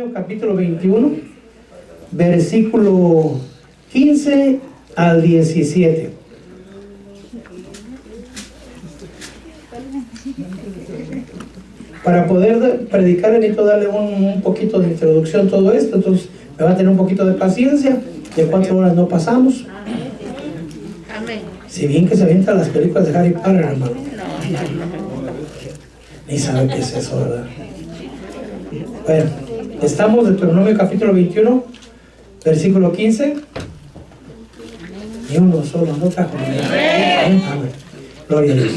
Deuteronomio capítulo 21, versículo 15 al 17. Para poder predicar necesito darle un poquito de introducción a todo esto, entonces me va a tener un poquito de paciencia. De 4 horas no pasamos. Amén. Si bien que se avientan las películas de Harry Potter, hermano. Ni sabe qué es eso, ¿verdad? Bueno, estamos en Deuteronomio capítulo 21, versículo 15. Ni uno solo, no trajo Biblia. Amén. Gloria a Dios.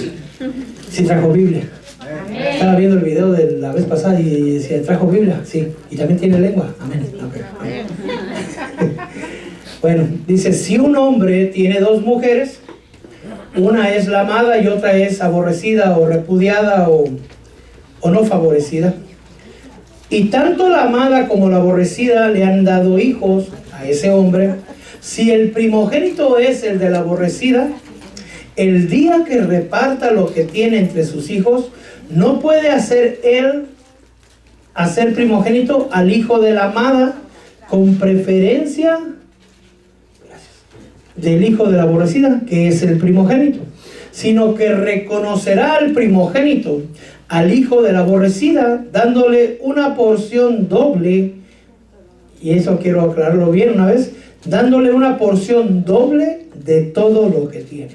Sí trajo Biblia. Estaba viendo el video de la vez pasada y decía, ¿trajo Biblia? Sí. ¿Y también tiene lengua? Amén. Amén. Bueno, dice, si un hombre tiene 2 mujeres, una es la amada y otra es aborrecida o repudiada o no favorecida, y tanto la amada como la aborrecida le han dado hijos a ese hombre, si el primogénito es el de la aborrecida, el día que reparta lo que tiene entre sus hijos, no puede hacer primogénito al hijo de la amada con preferencia del hijo de la aborrecida, que es el primogénito, sino que reconocerá al primogénito al hijo de la aborrecida, dándole una porción doble, y eso quiero aclararlo bien una vez, dándole una porción doble de todo lo que tiene,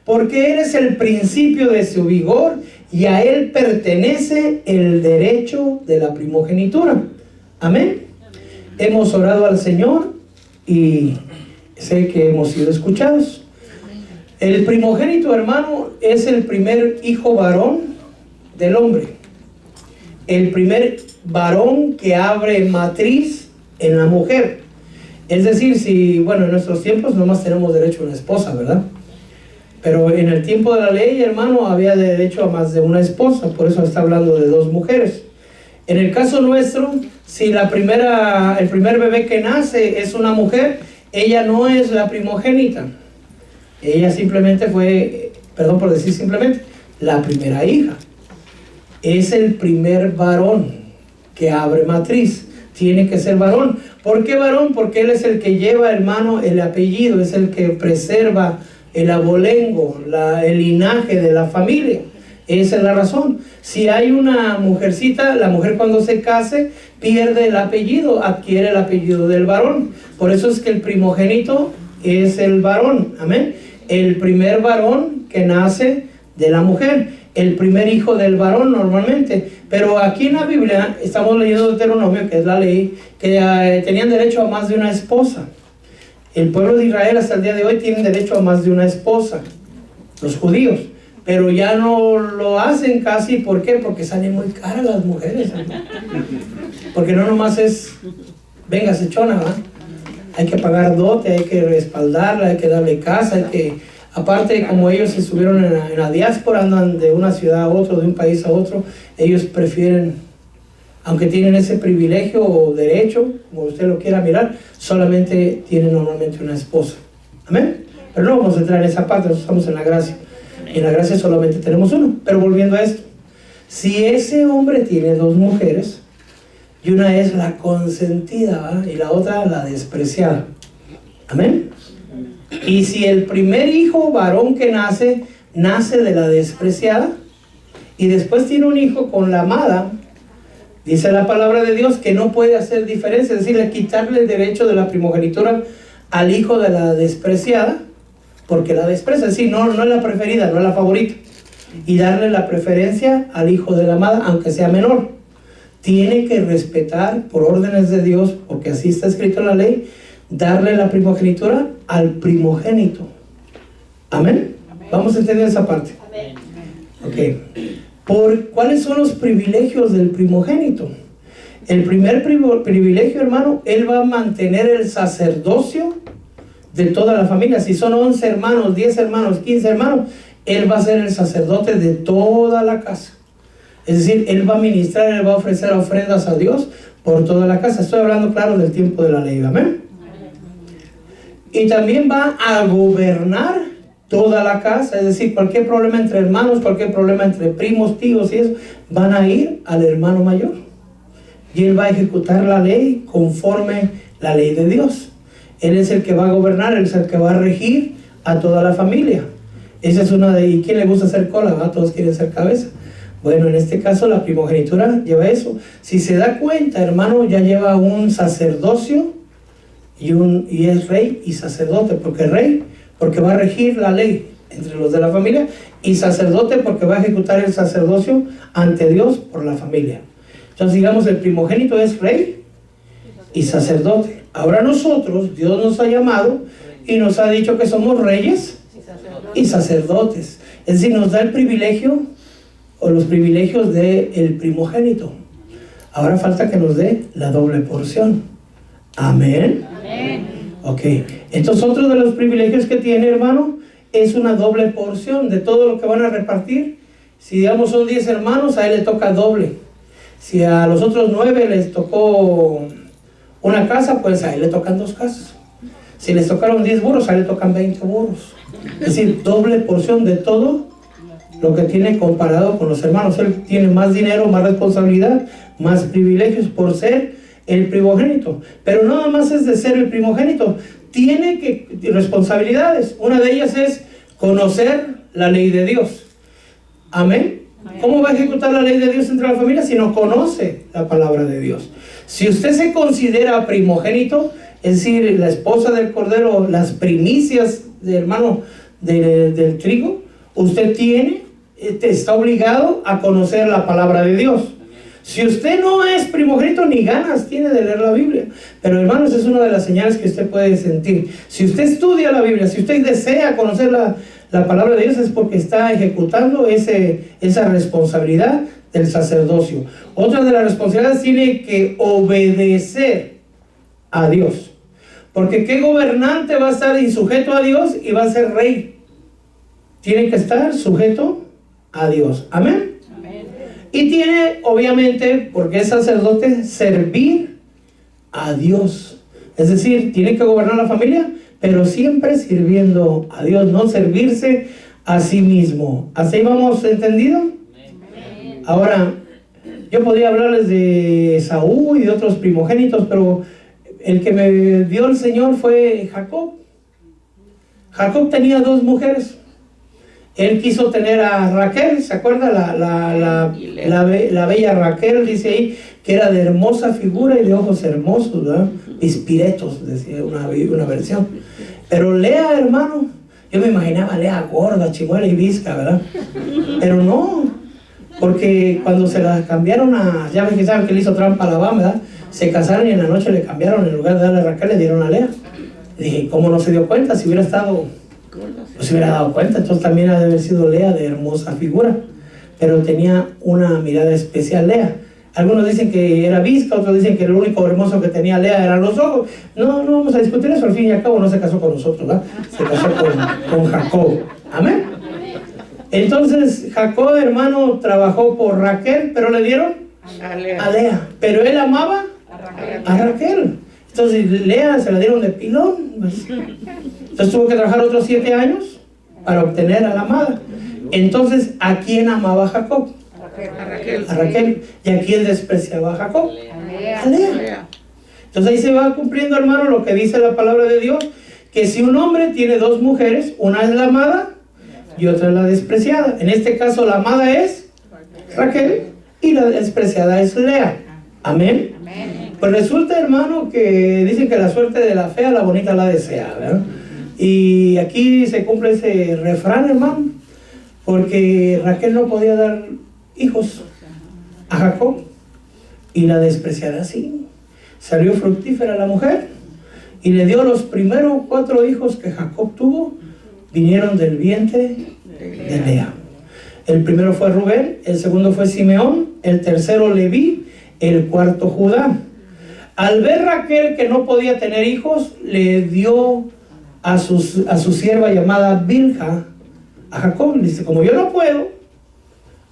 porque él es el principio de su vigor y a él pertenece el derecho de la primogenitura. Amén. Hemos orado al Señor y sé que hemos sido escuchados. El primogénito, hermano, es el primer hijo varón del hombre, el primer varón que abre matriz en la mujer. Es decir, si, bueno, en nuestros tiempos nomás tenemos derecho a una esposa, ¿verdad? Pero en el tiempo de la ley, hermano, había derecho a más de una esposa, por eso está hablando de 2 mujeres. En el caso nuestro, si el primer bebé que nace es una mujer, ella no es la primogénita. Ella simplemente fue, perdón por decir simplemente, la primera hija. Es el primer varón que abre matriz. Tiene que ser varón. ¿Por qué varón? Porque él es el que lleva, hermano, el apellido, es el que preserva el abolengo, el linaje de la familia. Esa es la razón. Si hay una mujercita, la mujer cuando se case pierde el apellido, adquiere el apellido del varón. Por eso es que el primogénito es el varón. Amén. El primer varón que nace de la mujer, el primer hijo del varón normalmente. Pero aquí en la Biblia estamos leyendo Deuteronomio, que es la ley, que tenían derecho a más de una esposa. El pueblo de Israel hasta el día de hoy tienen derecho a más de una esposa, los judíos, pero ya no lo hacen casi. ¿Por qué? Porque salen muy caras las mujeres, ¿no? Porque no nomás es, venga, sechona, ¿verdad? Hay que pagar dote, hay que respaldarla, hay que darle casa, hay que, aparte, como ellos estuvieron en la diáspora, andan de una ciudad a otra, de un país a otro, ellos prefieren, aunque tienen ese privilegio o derecho, como usted lo quiera mirar, solamente tienen normalmente una esposa. Amén. Pero no vamos a entrar en esa parte, nosotros estamos en la gracia. Y en la gracia solamente tenemos uno. Pero volviendo a esto, si ese hombre tiene 2 mujeres, y una es la consentida, ¿verdad? Y la otra la despreciada. Amén. Y si el primer hijo varón que nace de la despreciada, y después tiene un hijo con la amada, dice la palabra de Dios que no puede hacer diferencia, es decir, quitarle el derecho de la primogenitura al hijo de la despreciada, porque la desprecia, es decir, no es la preferida, no es la favorita, y darle la preferencia al hijo de la amada, aunque sea menor. Tiene que respetar por órdenes de Dios, porque así está escrito en la ley, darle la primogenitura al primogénito. Amén. Vamos a entender esa parte. Amén. Ok. ¿Cuáles son los privilegios del primogénito? El primer privilegio, hermano, él va a mantener el sacerdocio de toda la familia. Si son 11 hermanos, 10 hermanos, 15 hermanos, él va a ser el sacerdote de toda la casa. Es decir, él va a ministrar, él va a ofrecer ofrendas a Dios por toda la casa. Estoy hablando, claro, del tiempo de la ley. Amén. Y también va a gobernar toda la casa. Es decir, cualquier problema entre hermanos, cualquier problema entre primos, tíos y eso, van a ir al hermano mayor. y él va a ejecutar la ley conforme la ley de Dios. Él es el que va a gobernar, él es el que va a regir a toda la familia. Esa es una de... ¿Y quién le gusta ser cola? ¿Va? Todos quieren ser cabeza. Bueno, en este caso la primogenitura lleva eso. Si se da cuenta, hermano, ya lleva un sacerdocio y es rey y sacerdote. Porque rey, porque va a regir la ley entre los de la familia, y sacerdote porque va a ejecutar el sacerdocio ante Dios por la familia. Entonces, digamos, el primogénito es rey y sacerdote. Ahora nosotros, Dios nos ha llamado y nos ha dicho que somos reyes y sacerdotes. Es decir, nos da el privilegio o los privilegios del primogénito. Ahora falta que nos dé la doble porción. Amén. Amén. Ok. Entonces, otro de los privilegios que tiene, hermano, es una doble porción de todo lo que van a repartir. Si digamos son 10 hermanos, a él le toca doble. Si a los otros 9 les tocó una casa, pues a él le tocan 2 casas. Si les tocaron 10 burros, a él le tocan 20 burros. Es decir, doble porción de todo lo que tiene comparado con los hermanos. Él tiene más dinero, más responsabilidad, más privilegios por ser el primogénito. Pero no nada más es de ser el primogénito, tiene responsabilidades. Una de ellas es conocer la ley de Dios. Amén. ¿Cómo va a ejecutar la ley de Dios entre la familia si no conoce la palabra de Dios? Si usted se considera primogénito, es decir, la esposa del cordero, las primicias del hermano del trigo, usted está obligado a conocer la palabra de Dios. Si usted no es primogénito, ni ganas tiene de leer la Biblia. Pero hermanos, es una de las señales que usted puede sentir. Si usted estudia la Biblia, si usted desea conocer la palabra de Dios, es porque está ejecutando esa responsabilidad del sacerdocio. Otra de las responsabilidades, tiene que obedecer a Dios. Porque ¿qué gobernante va a estar insujeto a Dios y va a ser rey? Tiene que estar sujeto a Dios. Amén. Y tiene, obviamente, porque es sacerdote, servir a Dios. Es decir, tiene que gobernar la familia, pero siempre sirviendo a Dios, no servirse a sí mismo. ¿Así vamos entendido? Ahora, yo podría hablarles de Esaú y de otros primogénitos, pero el que me dio el Señor fue Jacob. Jacob tenía 2 mujeres. Él quiso tener a Raquel, ¿se acuerda? La bella Raquel, dice ahí, que era de hermosa figura y de ojos hermosos, ¿verdad? Pispiretos, decía una versión. Pero Lea, hermano, yo me imaginaba Lea gorda, chimuela y visca, ¿verdad? Pero no, porque cuando se la cambiaron ya ven que saben que le hizo trampa a Labán, ¿verdad? Se casaron y en la noche le cambiaron, en lugar de darle a Raquel, le dieron a Lea. Y dije, ¿cómo no se dio cuenta? Si hubiera estado... no se hubiera dado cuenta. Entonces también ha de haber sido Lea de hermosa figura, pero tenía una mirada especial Lea. Algunos dicen que era visca, otros dicen que lo único hermoso que tenía Lea eran los ojos. No vamos a discutir eso, al fin y al cabo no se casó con nosotros, ¿verdad? Se casó con Jacob. Amén. Entonces Jacob, hermano, trabajó por Raquel, pero le dieron a Lea. Pero él amaba a Raquel. Entonces Lea se la dieron de pilón. Entonces tuvo que trabajar otros 7 años para obtener a la amada. Entonces, ¿a quién amaba Jacob? A Raquel. ¿Y a quién despreciaba a Jacob? A Lea. Entonces ahí se va cumpliendo, hermano, lo que dice la palabra de Dios, que si un hombre tiene 2 mujeres, una es la amada y otra es la despreciada. En este caso la amada es Raquel y la despreciada es Lea. Amén. Pues resulta, hermano, que dicen que la suerte de la fea, la bonita la desea, ¿verdad? Y aquí se cumple ese refrán, hermano, porque Raquel no podía dar hijos a Jacob y la despreciada sí. Salió fructífera la mujer y le dio los primeros 4 hijos que Jacob tuvo, vinieron del vientre de Lea. El primero fue Rubén, el segundo fue Simeón, el tercero Leví, el cuarto Judá. Al ver Raquel que no podía tener hijos, le dio a su sierva llamada Bilha a Jacob. Le dice, como yo no puedo,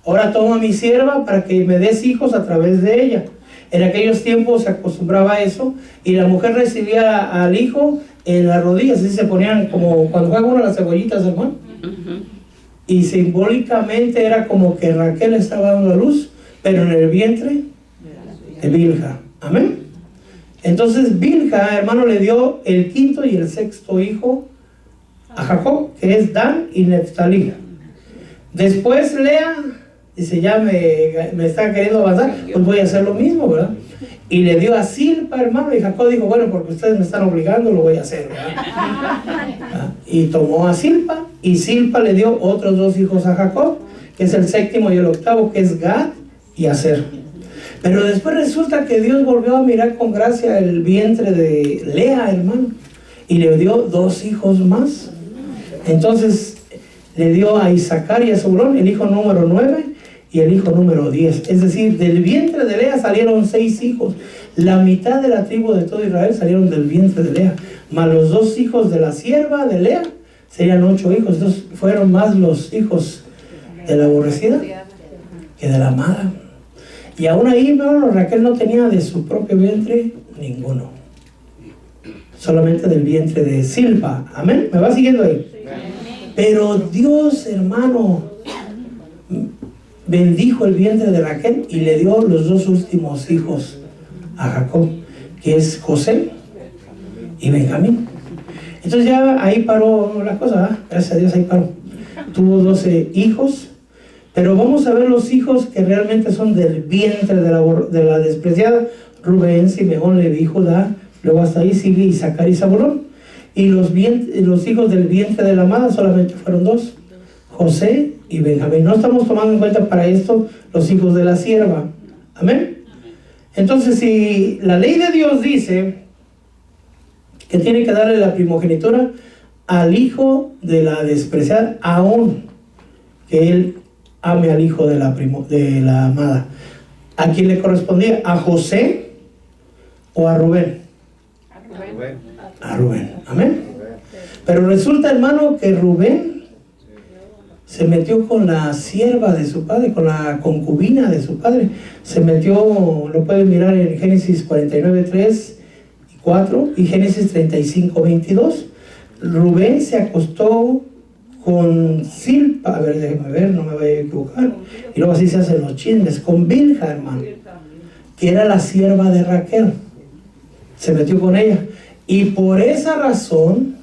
ahora toma a mi sierva para que me des hijos a través de ella. En aquellos tiempos se acostumbraba a eso, y la mujer recibía al hijo en las rodillas, así se ponían como cuando juega uno las cebollitas, hermano. Y simbólicamente era como que Raquel estaba dando a luz, pero en el vientre de Bilha. Amén. Entonces Bilha, hermano, le dio el quinto y el sexto hijo a Jacob, que es Dan y Neftalí. Después Lea dice, ya me está queriendo avanzar, pues voy a hacer lo mismo, ¿verdad? Y le dio a Silpa, hermano, y Jacob dijo, bueno, porque ustedes me están obligando, lo voy a hacer, ¿verdad? Y tomó a Silpa, y Silpa le dio otros dos hijos a Jacob, que es el séptimo y el octavo, que es Gad y Aser. Pero después resulta que Dios volvió a mirar con gracia el vientre de Lea, hermano, y le dio dos hijos más. Entonces le dio a Isaacar y a Zebulón el hijo número 9 y el hijo número 10. Es decir, del vientre de Lea salieron 6 hijos. La mitad de la tribu de todo Israel salieron del vientre de Lea. Más los 2 hijos de la sierva de Lea, serían 8 hijos. Entonces fueron más los hijos de la aborrecida que de la amada. Y aún ahí, ¿no? Raquel no tenía de su propio vientre ninguno. Solamente del vientre de Silpa. Amén. ¿Me va siguiendo ahí? Pero Dios, hermano, bendijo el vientre de Raquel y le dio los 2 últimos hijos a Jacob, que es José y Benjamín. Entonces ya ahí paró la cosa, ¿eh? Gracias a Dios ahí paró. Tuvo 12 hijos, pero vamos a ver los hijos que realmente son del vientre de la despreciada: Rubén, Simeón, Leví, Judá. Luego hasta ahí sigue Isaacar y Zabulón. Y los hijos del vientre de la amada solamente fueron 2, José y Benjamín. No estamos tomando en cuenta para esto los hijos de la sierva. Amén. Entonces, si la ley de Dios dice que tiene que darle la primogenitura al hijo de la despreciada, aún que él ame al hijo de la amada, ¿a quién le correspondía? ¿A José o a Rubén? A Rubén. Amén. Pero resulta, hermano, que Rubén se metió con la sierva de su padre, con la concubina de su padre. Se metió, lo pueden mirar en Génesis 49, 3 y 4 y Génesis 35, 22. Rubén se acostó con Silpa, a ver, déjame ver, no me voy a equivocar. Y luego así se hacen los chismes, con Bilha, hermano, que era la sierva de Raquel. Se metió con ella. Y por esa razón,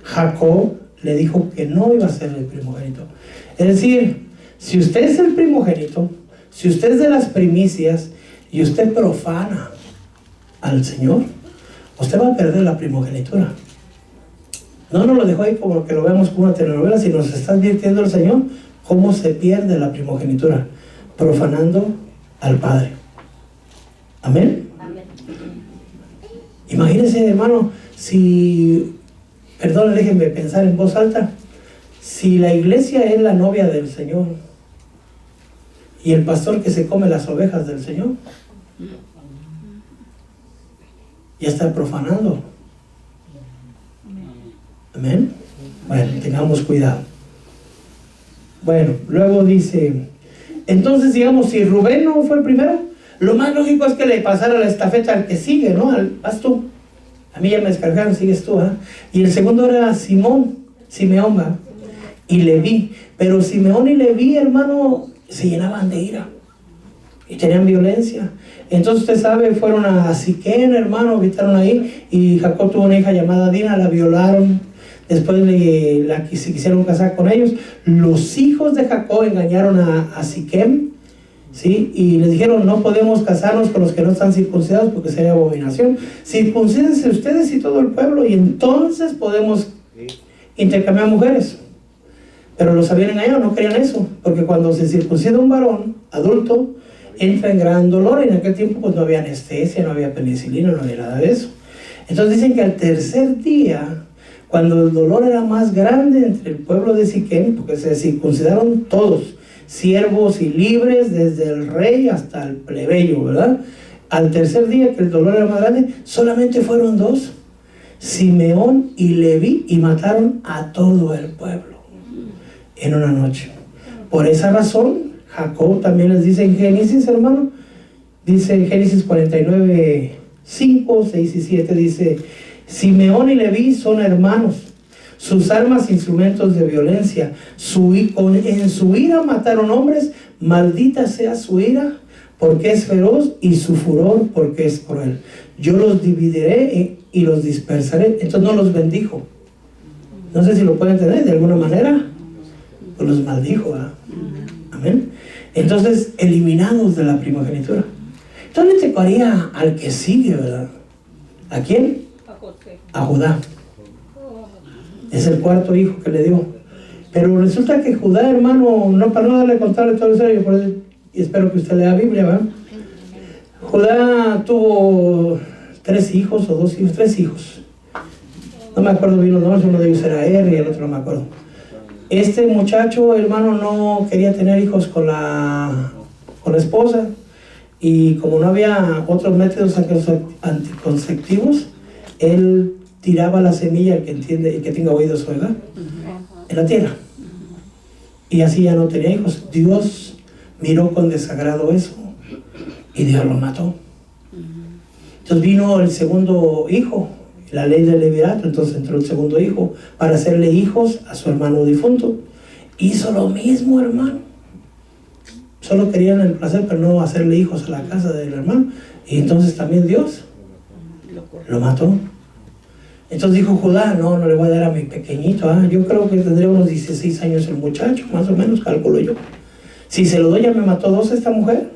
Jacob le dijo que no iba a ser el primogénito. Es decir, si usted es el primogénito, si usted es de las primicias y usted profana al Señor, usted va a perder la primogenitura. No nos lo dejó ahí como que lo vemos como una telenovela, sino nos está advirtiendo el Señor cómo se pierde la primogenitura, profanando al Padre. Amén. Imagínense, hermano, si, perdón, déjenme pensar en voz alta, si la iglesia es la novia del Señor y el pastor que se come las ovejas del Señor, ya está profanando. Amén. Bueno, tengamos cuidado. Bueno, luego dice, entonces digamos, si Rubén no fue el primero, lo más lógico es que le pasara la estafeta al que sigue, ¿no? Vas tú. A mí ya me descargaron, sigues tú, ¿eh? Y el segundo era Simeón, ¿va? Y Leví. Pero Simeón y Leví, hermano, se llenaban de ira y tenían violencia. Entonces usted sabe, fueron a Siquén, hermano, habitaron ahí, y Jacob tuvo una hija llamada Dina, la violaron. Después se quisieron casar con ellos. Los hijos de Jacob engañaron a Siquem, ¿sí? Y les dijeron, no podemos casarnos con los que no están circuncidados porque sería abominación. Circuncídense ustedes y todo el pueblo, y entonces podemos intercambiar mujeres. Pero los habían engañado, no querían eso, porque cuando se circuncida un varón adulto, entra en gran dolor. En aquel tiempo pues no había anestesia, no había penicilina, no había nada de eso. Entonces dicen que al tercer día, cuando el dolor era más grande entre el pueblo de Siquem, porque se circuncidaron todos, siervos y libres, desde el rey hasta el plebeyo, ¿verdad? Al tercer día, que el dolor era más grande, solamente fueron 2, Simeón y Leví, y mataron a todo el pueblo en una noche. Por esa razón, Jacob también les dice en Génesis, hermano, dice en Génesis 49, 5, 6 y 7, dice, Simeón y Leví son hermanos, sus armas instrumentos de violencia, en su ira mataron hombres, maldita sea su ira, porque es feroz, y su furor, porque es cruel. Yo los dividiré y los dispersaré. Entonces no los bendijo. No sé si lo pueden entender de alguna manera. Pues los maldijo, ¿verdad? Amén. Entonces, eliminados de la primogenitura. Entonces le tocaría al que sigue, ¿verdad? ¿A quién? A Judá. Es el cuarto hijo que le dio. Pero resulta que Judá, hermano, no, para no darle contarle todo eso, yo por eso, y espero que usted lea Biblia, ¿verdad? Judá tuvo 3 hijos o 2 hijos, 3 hijos. No me acuerdo bien los nombres, uno de ellos era Er y el otro no me acuerdo. Este muchacho, hermano, no quería tener hijos con la esposa, y como no había otros métodos anticonceptivos, él tiraba la semilla, el que tenga oídos oiga, en la tierra, y así ya no tenía hijos. Dios miró con desagrado eso y Dios lo mató. Entonces vino el segundo hijo, la ley del levirato. Entonces entró el segundo hijo para hacerle hijos a su hermano difunto. Hizo lo mismo, hermano. Solo querían el placer, pero no hacerle hijos a la casa del hermano. Y entonces también Dios lo mató. Entonces dijo Judá, no le voy a dar a mi pequeñito. Yo creo que tendría unos 16 años el muchacho, más o menos, calculo yo. Si se lo doy, ya me mató 2 esta mujer.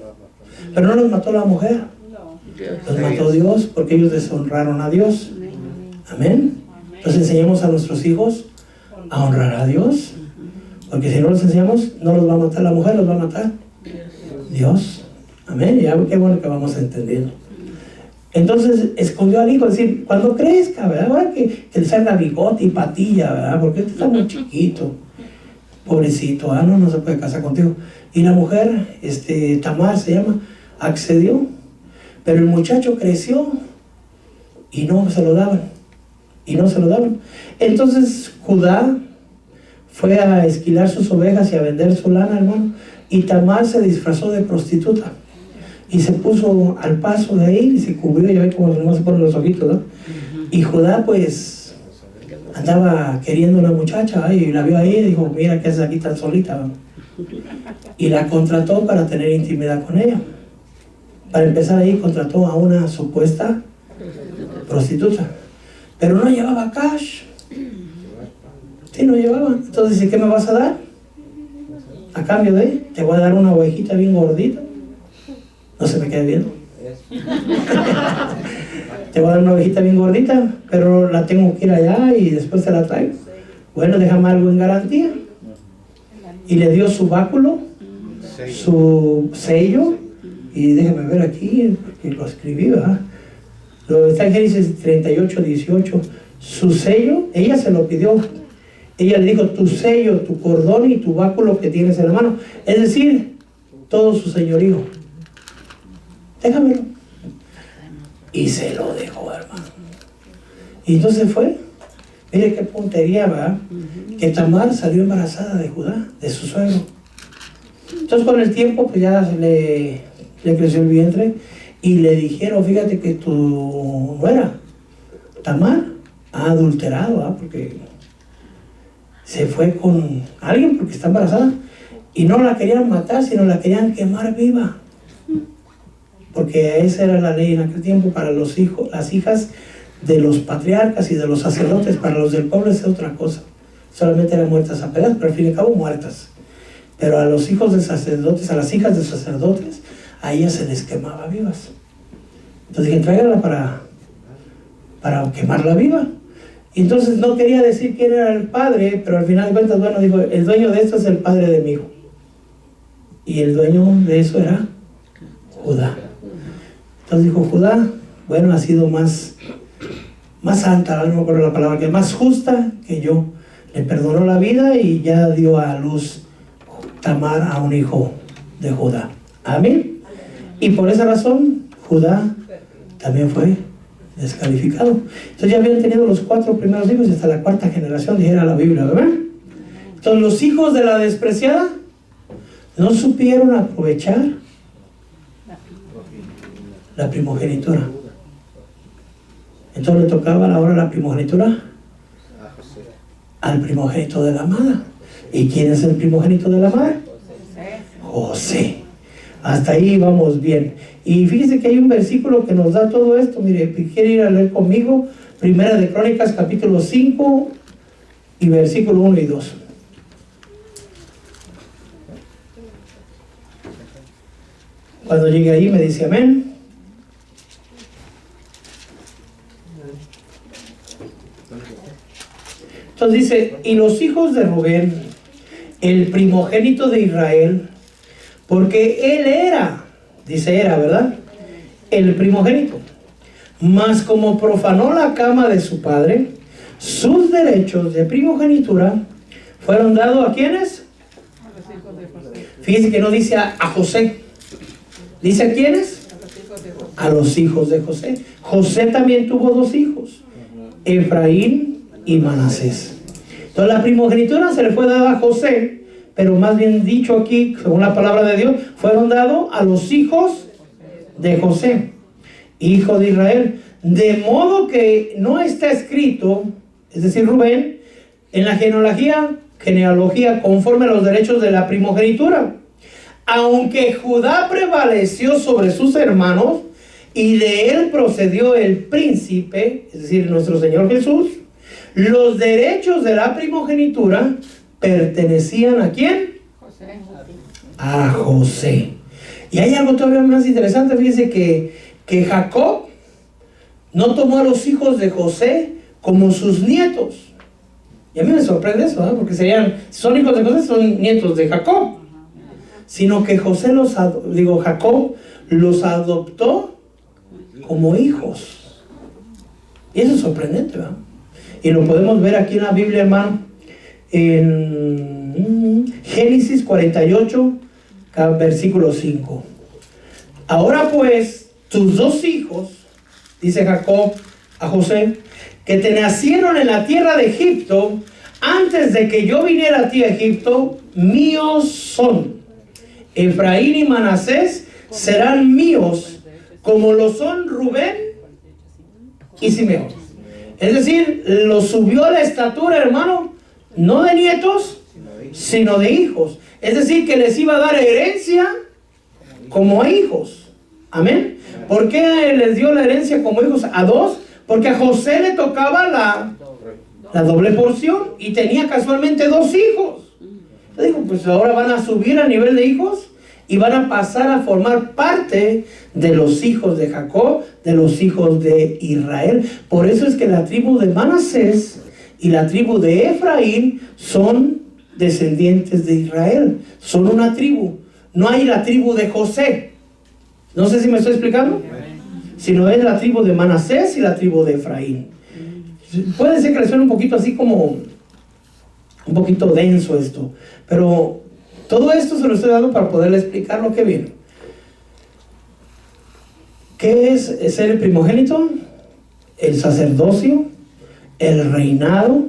Pero no los mató la mujer. Los mató Dios, porque ellos deshonraron a Dios. Amén. Entonces enseñamos a nuestros hijos a honrar a Dios. Porque si no los enseñamos, no los va a matar la mujer, los va a matar Dios. Amén. Ya qué bueno que vamos entendiendo. Entonces escondió al hijo, es decir, cuando crezca, ¿verdad? Ahora que le salga bigote y patilla, ¿verdad? Porque este está muy chiquito, pobrecito, no se puede casar contigo. Y la mujer, Tamar se llama, accedió, pero el muchacho creció y no se lo daban, Entonces Judá fue a esquilar sus ovejas y a vender su lana, hermano, y Tamar se disfrazó de prostituta. Y se puso al paso de ahí y se cubrió, ya ve como nomás se ponen los ojitos, ¿no? Y Judá pues andaba queriendo una muchacha, y la vio ahí y dijo, mira qué haces aquí tan solita, ¿no? Y la contrató para tener intimidad con ella. Para empezar ahí contrató a una supuesta prostituta, pero no llevaba cash. Sí, no llevaba. Entonces dice, ¿qué me vas a dar? A cambio de, te voy a dar una ovejita bien gordita. No se me quede viendo. Te voy a dar una ovejita bien gordita, pero la tengo que ir allá y después te la traigo. Bueno, déjame algo en garantía. Y le dio su báculo, su sello, y déjame ver aquí, que lo escribí, ¿verdad? Está en Génesis 38, 18. Su sello, ella se lo pidió. Ella le dijo, tu sello, tu cordón y tu báculo que tienes en la mano. Es decir, todo su señorío. Déjamelo. Y se lo dejó, hermano. Y entonces fue. Mire qué puntería, ¿verdad? Que Tamar salió embarazada de Judá, de su suegro. Entonces con el tiempo pues ya le creció el vientre y le dijeron, fíjate que tu nuera, Tamar, ha adulterado, ¿verdad? Porque se fue con alguien porque está embarazada. Y no la querían matar, sino la querían quemar viva. Porque esa era la ley en aquel tiempo para los hijos, las hijas de los patriarcas y de los sacerdotes. Para los del pueblo es otra cosa. Solamente eran muertas a pedazos, pero al fin y al cabo muertas. Pero a los hijos de sacerdotes, a las hijas de sacerdotes, a ellas se les quemaba vivas. Entonces dije, tráigala para quemarla viva. Y entonces no quería decir quién era el padre, pero al final de cuentas, bueno, dijo, el dueño de esto es el padre de mi hijo. Y el dueño de eso era Judá. Entonces dijo Judá, bueno, ha sido más santa, no me acuerdo la palabra, que más justa que yo. Le perdonó la vida y ya dio a luz Tamar a un hijo de Judá. Amén. Y por esa razón, Judá también fue descalificado. Entonces ya habían tenido los 4 primeros hijos y hasta la 4ª generación, dijera la Biblia, ¿verdad? Entonces los hijos de la despreciada no supieron aprovechar la primogenitura. Entonces le tocaba ahora la primogenitura al primogénito de la amada. ¿Y quién es el primogénito de la amada? José. Hasta ahí vamos bien. Y fíjese que hay un versículo que nos da todo esto. Mire, quiere ir a leer conmigo, Primera de Crónicas, capítulo 5 y versículo 1 y 2. Cuando llegue ahí me dice amén. Entonces dice, y los hijos de Rubén, el primogénito de Israel, porque él era, dice era, ¿verdad? El primogénito. Mas como profanó la cama de su padre, sus derechos de primogenitura fueron dados ¿a quiénes? Fíjense que no dice a José. ¿Dice a quiénes? A los hijos de José. José también tuvo dos hijos, Efraín y Manasés. Entonces la primogenitura se le fue dada a José, pero más bien dicho aquí, según la palabra de Dios, fueron dados a los hijos de José, hijo de Israel. De modo que no está escrito, es decir, Rubén, en la genealogía conforme a los derechos de la primogenitura. Aunque Judá prevaleció sobre sus hermanos y de él procedió el príncipe, es decir, nuestro Señor Jesús, los derechos de la primogenitura pertenecían ¿a quién? José. A José. Y hay algo todavía más interesante. Fíjense que Jacob no tomó a los hijos de José como sus nietos. Y a mí me sorprende eso, ¿eh? Porque son hijos de José, son nietos de Jacob. Sino que Jacob los adoptó como hijos. Y eso es sorprendente, ¿verdad? Y lo podemos ver aquí en la Biblia, hermano, en Génesis 48, versículo 5. Ahora pues, tus dos hijos, dice Jacob a José, que te nacieron en la tierra de Egipto, antes de que yo viniera a ti a Egipto, míos son. Efraín y Manasés serán míos, como lo son Rubén y Simeón. Es decir, los subió a la estatura, hermano, no de nietos, sino de hijos. Es decir, que les iba a dar herencia como a hijos. Amén. ¿Por qué les dio la herencia como hijos a dos? Porque a José le tocaba la doble porción y tenía casualmente dos hijos. Yo digo, pues ahora van a subir a nivel de hijos y van a pasar a formar parte de los hijos de Jacob, de los hijos de Israel. Por eso es que la tribu de Manasés y la tribu de Efraín son descendientes de Israel. Son una tribu. No hay la tribu de José. No sé si me estoy explicando. Sino es la tribu de Manasés y la tribu de Efraín. Puede ser que les suene un poquito así como un poquito denso esto, pero todo esto se lo estoy dando para poderle explicar lo que viene. ¿Qué es ser el primogénito? El sacerdocio, el reinado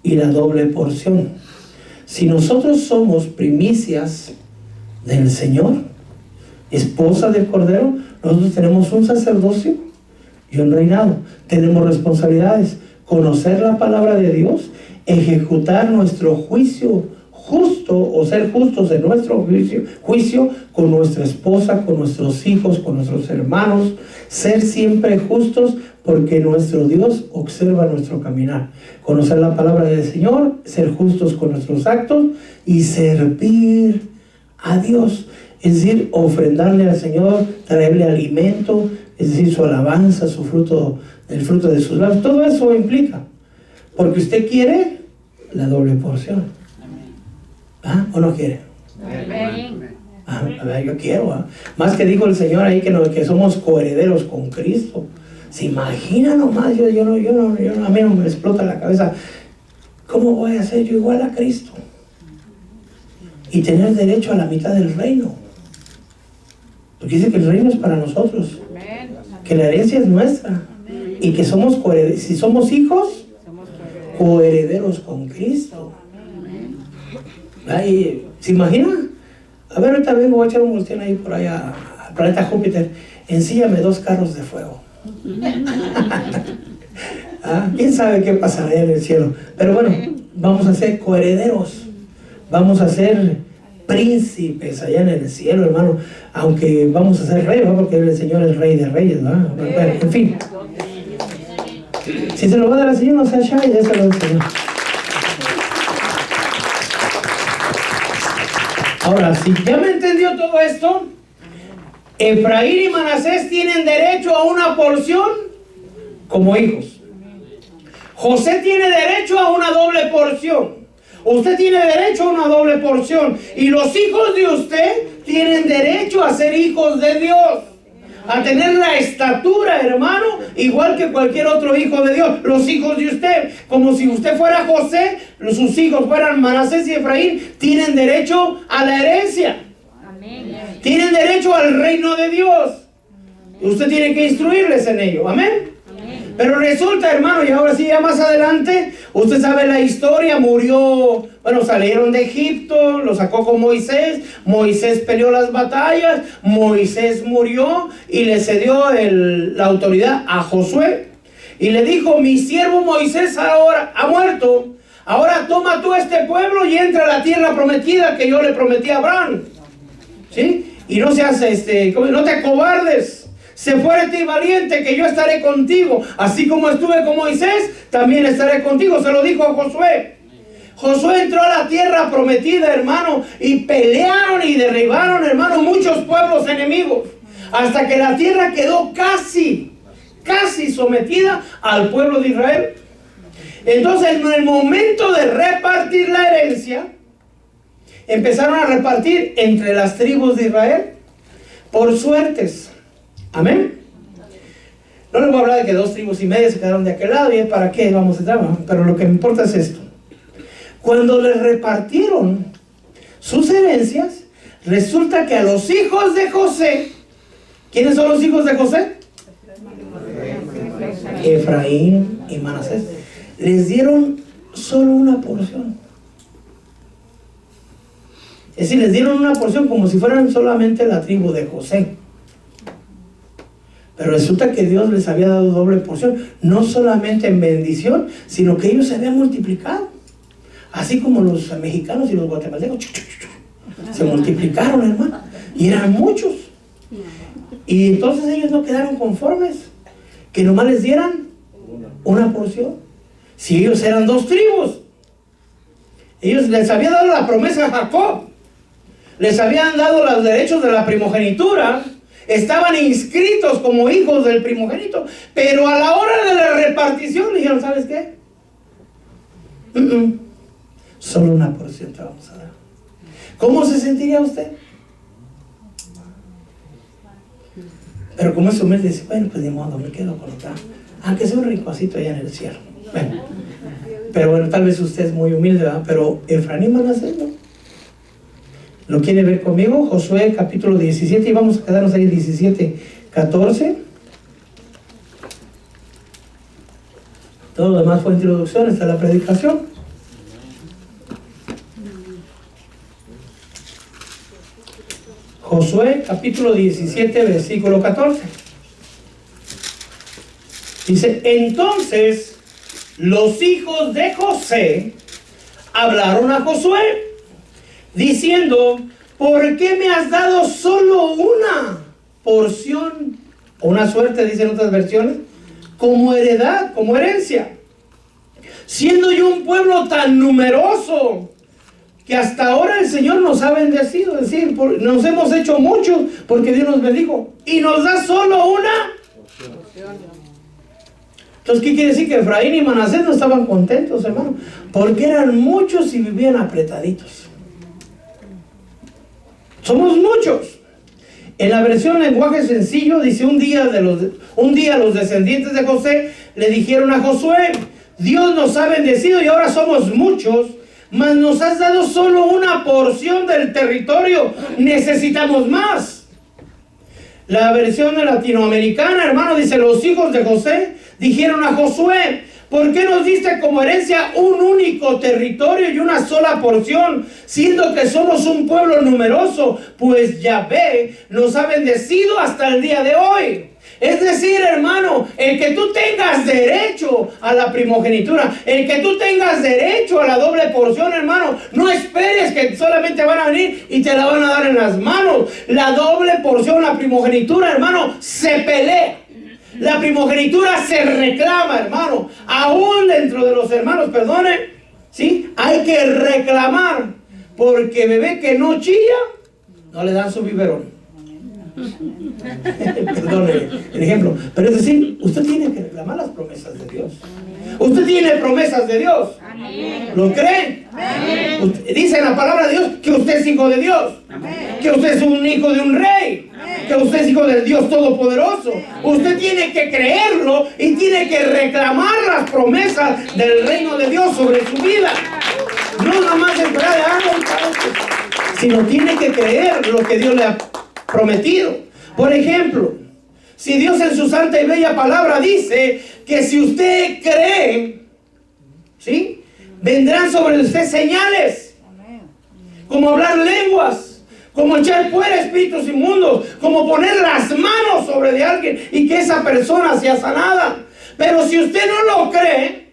y la doble porción. Si nosotros somos primicias del Señor, esposa del Cordero, nosotros tenemos un sacerdocio y un reinado. Tenemos responsabilidades: conocer la palabra de Dios, ejecutar nuestro juicio justo o ser justos en nuestro juicio con nuestra esposa, con nuestros hijos, con nuestros hermanos, ser siempre justos porque nuestro Dios observa nuestro caminar. Conocer la palabra del Señor, ser justos con nuestros actos y servir a Dios. Es decir, ofrendarle al Señor, traerle alimento, es decir, su alabanza, su fruto, el fruto de sus labios. Todo eso implica, porque usted quiere la doble porción. ¿Ah? ¿O no quiere? Ah, a ver, yo quiero. ¿Ah? Más que dijo el Señor ahí que somos coherederos con Cristo. ¿Se imagina nomás? Yo no, a mí no me explota la cabeza. ¿Cómo voy a ser yo igual a Cristo? Y tener derecho a la mitad del reino. Porque dice que el reino es para nosotros. Que la herencia es nuestra. Y que somos coherederos. Si somos hijos, coherederos con Cristo. Ahí, ¿se imagina? A ver, ahorita vengo, voy a echar un volteón ahí por allá al planeta Júpiter. Ensíllame 2 carros de fuego. ¿Ah? ¿Quién sabe qué pasará en el cielo? Pero bueno, vamos a ser coherederos. Vamos a ser príncipes allá en el cielo, hermano. Aunque vamos a ser rey, ¿no? Porque el Señor es rey de reyes, ¿no? Bueno, en fin. Si se lo va a dar al Señor, no sea shy, déselo al Señor. Ahora, si ya me entendió todo esto, Efraín y Manasés tienen derecho a una porción como hijos. José tiene derecho a una doble porción. Usted tiene derecho a una doble porción. Y los hijos de usted tienen derecho a ser hijos de Dios. A tener la estatura, hermano, igual que cualquier otro hijo de Dios. Los hijos de usted, como si usted fuera José, sus hijos fueran Manasés y Efraín, tienen derecho a la herencia. Amén. Tienen derecho al reino de Dios. Usted tiene que instruirles en ello. Amén. Pero resulta, hermano, y ahora sí, ya más adelante, usted sabe la historia, murió, bueno, salieron de Egipto, lo sacó con Moisés, Moisés peleó las batallas, Moisés murió y le cedió la autoridad a Josué. Y le dijo, mi siervo Moisés ahora ha muerto, ahora toma tú este pueblo y entra a la tierra prometida que yo le prometí a Abraham. ¿Sí? Y no seas, no te acobardes. Sé fuerte y valiente, que yo estaré contigo. Así como estuve con Moisés, también estaré contigo. Se lo dijo a Josué. Josué entró a la tierra prometida, hermano, y pelearon y derribaron, hermano, muchos pueblos enemigos. Hasta que la tierra quedó casi sometida al pueblo de Israel. Entonces, en el momento de repartir la herencia, empezaron a repartir entre las tribus de Israel por suertes. Amén. No les voy a hablar de que 2 tribus y media se quedaron de aquel lado y para qué vamos a entrar, pero lo que me importa es esto. Cuando les repartieron sus herencias, resulta que a los hijos de José, ¿quiénes son los hijos de José? Efraín y Manasés. Les dieron solo una porción. Es decir, les dieron una porción como si fueran solamente la tribu de José. Pero resulta que Dios les había dado doble porción, no solamente en bendición, sino que ellos se habían multiplicado. Así como los mexicanos y los guatemaltecos se multiplicaron, hermano, y eran muchos. Y entonces ellos no quedaron conformes, que nomás les dieran una porción. Si ellos eran 2 tribus, ellos les habían dado la promesa a Jacob, les habían dado los derechos de la primogenitura, estaban inscritos como hijos del primogénito, pero a la hora de la repartición le dijeron, ¿sabes qué? Solo una porción te vamos a dar. ¿Cómo se sentiría usted? Pero como es humilde, dice, bueno, pues de modo, me quedo con otra, aunque sea un rinconcito allá en el cielo. Bueno, pero bueno, tal vez usted es muy humilde, ¿verdad? Pero Efraín y Manasés, ¿no? ¿Lo quiere ver conmigo? Josué capítulo 17, y vamos a quedarnos ahí 17, 14. Todo lo demás fue introducción, esta es la predicación. Josué capítulo 17, versículo 14. Dice, entonces los hijos de José hablaron a Josué, diciendo, ¿por qué me has dado solo una porción? O una suerte, dicen otras versiones, como heredad, como herencia. Siendo yo un pueblo tan numeroso, que hasta ahora el Señor nos ha bendecido, es decir, nos hemos hecho muchos, porque Dios nos bendijo, y nos da solo una porción. Entonces, ¿qué quiere decir? Que Efraín y Manasés no estaban contentos, hermano, porque eran muchos y vivían apretaditos. Somos muchos. En la versión lenguaje sencillo dice, un día los descendientes de José le dijeron a Josué, Dios nos ha bendecido y ahora somos muchos, mas nos has dado solo una porción del territorio, necesitamos más. La versión latinoamericana, hermano, dice, los hijos de José dijeron a Josué, ¿por qué nos diste como herencia un único territorio y una sola porción, siendo que somos un pueblo numeroso? Pues Yahvé nos ha bendecido hasta el día de hoy. Es decir, hermano, el que tú tengas derecho a la primogenitura, el que tú tengas derecho a la doble porción, hermano, no esperes que solamente van a venir y te la van a dar en las manos. La doble porción, la primogenitura, hermano, se pelea. La primogenitura se reclama, hermano. Aún dentro de los hermanos, perdone, ¿sí? Hay que reclamar, porque bebé que no chilla, no le dan su biberón. Perdone el ejemplo, pero es decir, usted tiene que reclamar las promesas de Dios. Usted tiene promesas de Dios. Amén. ¿Lo cree? Amén. Dice en la palabra de Dios que usted es hijo de Dios. Amén. Que usted es un hijo de un rey. Amén. Que usted es hijo del Dios Todopoderoso. Amén. Usted tiene que creerlo y tiene que reclamar las promesas del reino de Dios sobre su vida. No nomás esperar de algo, sino tiene que creer lo que Dios le ha prometido. Por ejemplo, si Dios en su santa y bella palabra dice que si usted cree, ¿sí?, vendrán sobre usted señales, como hablar lenguas, como echar fuera espíritus inmundos, como poner las manos sobre de alguien y que esa persona sea sanada. Pero si usted no lo cree,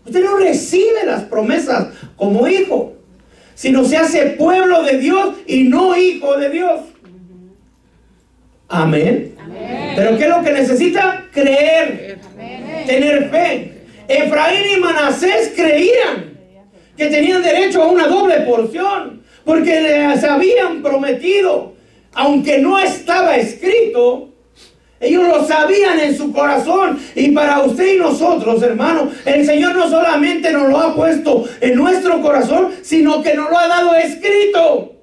usted no recibe las promesas como hijo, sino se hace pueblo de Dios y no hijo de Dios. Amén. Amén. Pero ¿qué es lo que necesita? Creer. Amén. Tener fe. Efraín y Manasés creían que tenían derecho a una doble porción, porque les habían prometido, aunque no estaba escrito, ellos lo sabían en su corazón. Y para usted y nosotros, hermano, el Señor no solamente nos lo ha puesto en nuestro corazón, sino que nos lo ha dado escrito.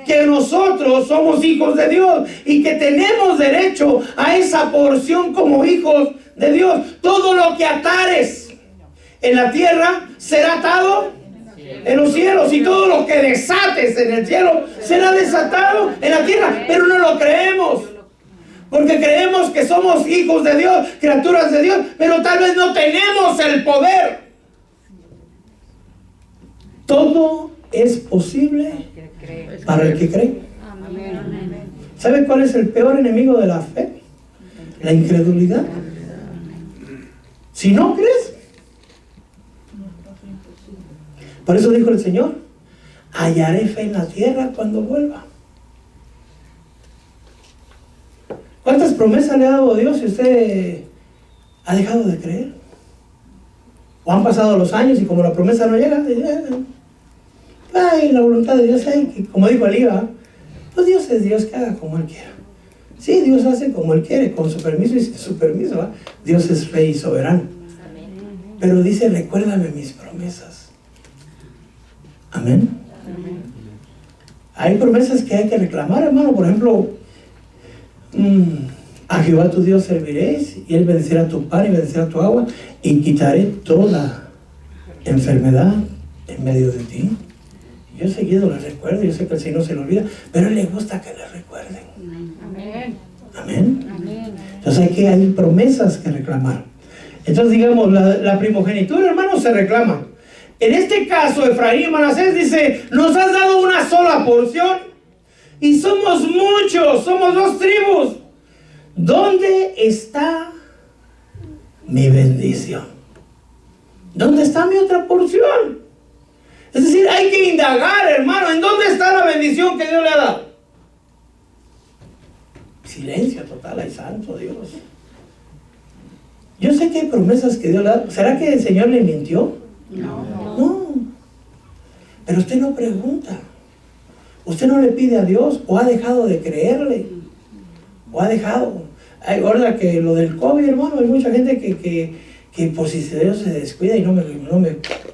Que nosotros somos hijos de Dios y que tenemos derecho a esa porción como hijos de Dios. Todo lo que atares en la tierra será atado en los cielos, y todo lo que desates en el cielo será desatado en la tierra. Pero no lo creemos, porque creemos que somos hijos de Dios, criaturas de Dios, pero tal vez no tenemos el poder. Todo es posible para el que cree. ¿Sabe cuál es el peor enemigo de la fe? La incredulidad. Si no crees, por eso dijo el Señor: hallaré fe en la tierra cuando vuelva. ¿Cuántas promesas le ha dado Dios si usted ha dejado de creer? O han pasado los años y como la promesa no llega, ay, la voluntad de Dios, ay, que, como dijo Elías, pues Dios es Dios, que haga como Él quiera. Sí, Dios hace como Él quiere, con su permiso y sin su permiso, ¿va? Dios es rey y soberano. Pero dice: recuérdame mis promesas. Amén. Hay promesas que hay que reclamar, hermano. Por ejemplo, a Jehová tu Dios serviréis, y Él vencerá tu pan y vencerá tu agua, y quitaré toda enfermedad en medio de ti. Yo seguido les recuerdo, yo sé que el Señor se lo olvida, pero a Él le gusta que le recuerden. Amén. Amén. Amén. Entonces hay promesas que reclamar. Entonces, digamos, la primogenitura, hermano, se reclama. En este caso, Efraín y Manasés dice: nos has dado una sola porción y somos muchos, somos 2 tribus. ¿Dónde está mi bendición? ¿Dónde está mi otra porción? Es decir, hay que indagar, hermano, ¿en dónde está la bendición que Dios le ha dado? Silencio total, ay, santo Dios. Yo sé que hay promesas que Dios le ha dado. ¿Será que el Señor le mintió? No. Pero usted no pregunta. Usted no le pide a Dios, o ha dejado de creerle, o ha dejado. Hay ahora que lo del COVID, hermano, hay mucha gente que por si Dios se descuida y no me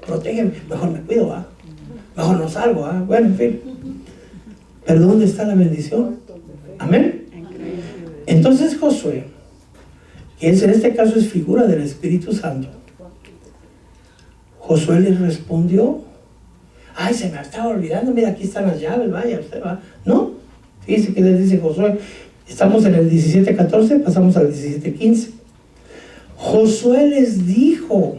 protege, mejor me cuido, ¿va? Mejor no salgo, ¿va? Bueno, en fin. Pero ¿dónde está la bendición? Amén. Entonces Josué, que en este caso es figura del Espíritu Santo, Josué les respondió: ay, se me estaba olvidando, mira, aquí están las llaves, vaya, usted va. No, fíjese que les dice Josué. Estamos en el 17:14, pasamos al 17:15. Josué les dijo: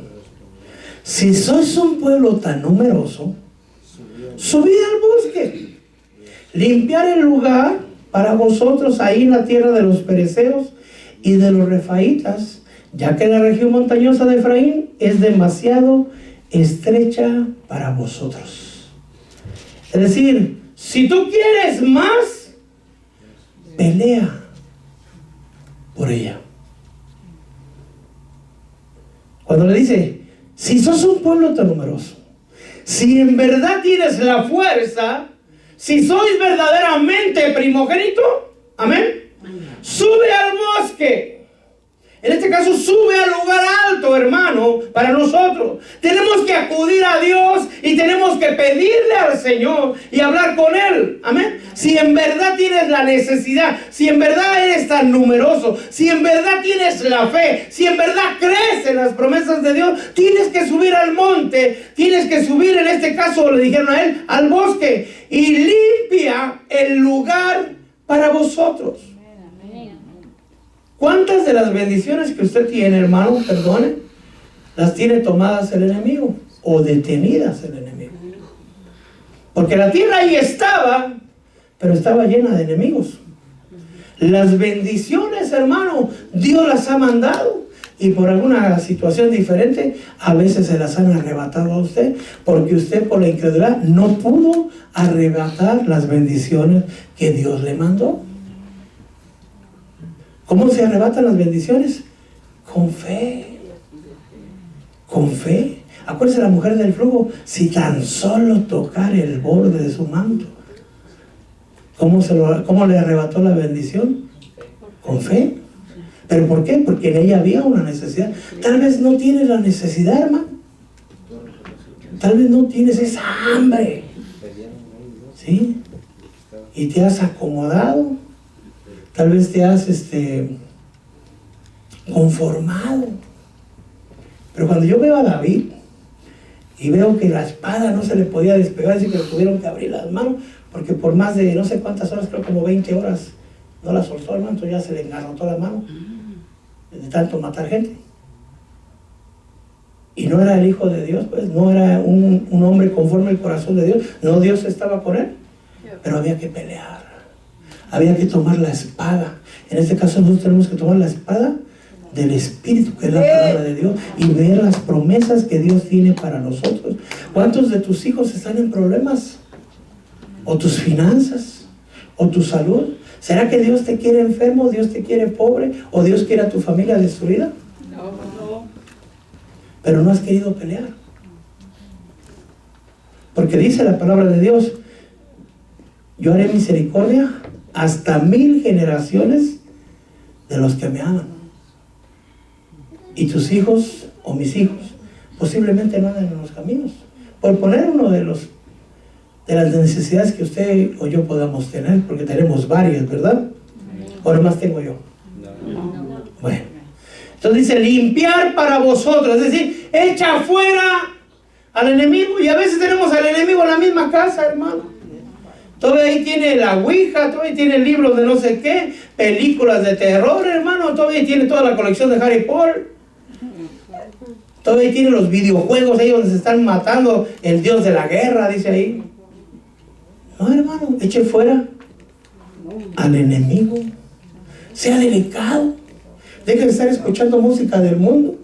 si sois un pueblo tan numeroso, subid al bosque, limpiar el lugar para vosotros ahí en la tierra de los pereceos y de los refaitas, ya que la región montañosa de Efraín es demasiado estrecha para vosotros. Es decir, si tú quieres más, pelea por ella. Cuando le dice, si sos un pueblo tan numeroso, si en verdad tienes la fuerza, si sois verdaderamente primogénito, amén, sube al bosque. En este caso, sube al lugar alto, hermano, para nosotros. Tenemos que acudir a Dios y tenemos que pedirle al Señor y hablar con Él. Amén. Si en verdad tienes la necesidad, si en verdad eres tan numeroso, si en verdad tienes la fe, si en verdad crees en las promesas de Dios, tienes que subir al monte, tienes que subir, en este caso le dijeron a él, al bosque, y limpia el lugar para vosotros. ¿Cuántas de las bendiciones que usted tiene, hermano, perdone, las tiene tomadas el enemigo o detenidas el enemigo? Porque la tierra ahí estaba, pero estaba llena de enemigos. Las bendiciones, hermano, Dios las ha mandado y por alguna situación diferente a veces se las han arrebatado a usted, porque usted por la incredulidad no pudo arrebatar las bendiciones que Dios le mandó. ¿Cómo se arrebatan las bendiciones? Con fe. Con fe. Acuérdese la mujer del flujo, si tan solo tocar el borde de su manto. ¿Cómo le arrebató la bendición? Con fe. ¿Pero por qué? Porque en ella había una necesidad. Tal vez no tienes la necesidad, hermano. Tal vez no tienes esa hambre. ¿Sí? Y te has acomodado. Tal vez te has conformado. Pero cuando yo veo a David y veo que la espada no se le podía despegar, así que le tuvieron que abrir las manos, porque por más de no sé cuántas horas, creo como 20 horas, no la soltó, hermano, entonces ya se le engarrotó la mano de tanto matar gente. Y no era el Hijo de Dios, pues, no era un hombre conforme al corazón de Dios, no, Dios estaba con él, pero había que pelear. Había que tomar la espada. En este caso nosotros tenemos que tomar la espada del Espíritu, que es la palabra de Dios, y ver las promesas que Dios tiene para nosotros. ¿Cuántos de tus hijos están en problemas? ¿O tus finanzas? ¿O tu salud? ¿Será que Dios te quiere enfermo? ¿Dios te quiere pobre? ¿O Dios quiere a tu familia destruida? No. Pero no has querido pelear. Porque dice la palabra de Dios, yo haré misericordia hasta 1000 generaciones de los que me aman. Y tus hijos o mis hijos posiblemente no anden en los caminos. Por poner uno de las necesidades que usted o yo podamos tener, porque tenemos varias, ¿verdad? ¿O nomás tengo yo? Bueno, entonces dice limpiar para vosotros, es decir, echa fuera al enemigo. Y a veces tenemos al enemigo en la misma casa, hermano. Todavía ahí tiene la ouija, todavía tiene libros de no sé qué, películas de terror, hermano, todavía tiene toda la colección de Harry Potter, todavía tiene los videojuegos ahí donde se están matando el dios de la guerra, dice ahí. No, hermano, eche fuera al enemigo, sea delicado, deje de estar escuchando música del mundo.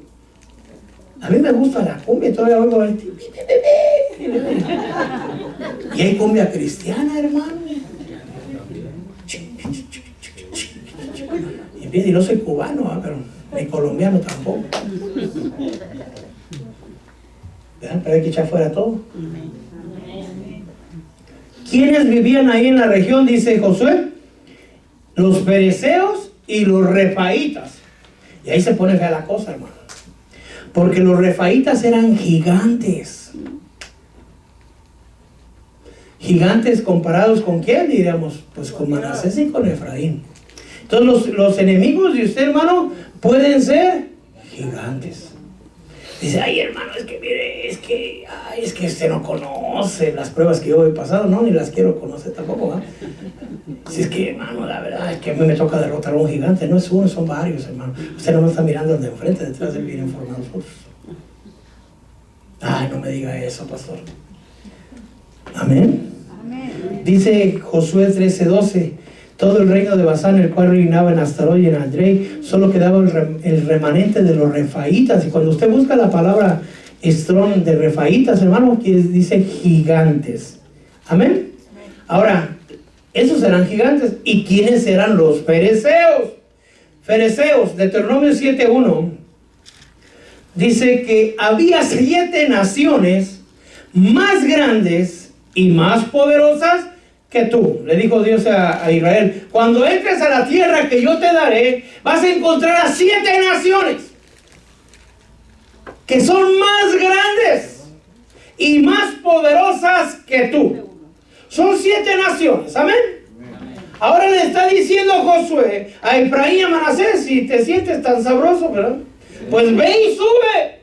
A mí me gusta la cumbia, todavía oigo el y hay cumbia cristiana, hermano. Y no soy cubano, pero ni colombiano tampoco. ¿Verdad? Pero hay que echar fuera todo. ¿Quiénes vivían ahí en la región? Dice Josué, los fereceos y los refaitas. Y ahí se pone fea la cosa, hermano. Porque los refaitas eran gigantes. Gigantes comparados con quién, diríamos, pues con Manasés y con Efraín. Entonces los enemigos de usted, hermano, pueden ser gigantes. Dice, ay, hermano, es que mire, es que usted no conoce las pruebas que yo he pasado. No, ni las quiero conocer tampoco, ¿eh? Si es que, hermano, la verdad es que a mí me toca derrotar a un gigante. No es uno, son varios, hermano. Usted no me está mirando al de enfrente, detrás de él vienen formados nosotros. Pero para que echa fuera todo. Entonces dice, limpiar para vosotros, es decir, echa fuera al enemigo. ¿Será que Dios te quiere enfermo? ¿Dios te quiere pobre? ¿O Dios quiere a tu familia destruida? Ay, no me diga eso, pastor. Amén. Dice Josué 13:12: todo el reino de Basán, el cual reinaba en Astarot y en Adrei, solo quedaba el remanente de los refaítas. Y cuando usted busca la palabra Strong de refaítas, hermano, que dice gigantes. Amén. Ahora, esos eran gigantes. ¿Y quiénes eran los fereceos? Fereceos, Deuteronomio 7:1 dice que había 7 naciones más grandes y más poderosas que tú. Le dijo Dios a Israel: cuando entres a la tierra que yo te daré, vas a encontrar a 7 naciones que son más grandes y más poderosas que tú. Son 7 naciones, amén. Ahora le está diciendo Josué a Efraín y a Manasés: si te sientes tan sabroso, ¿verdad? Pues ve y sube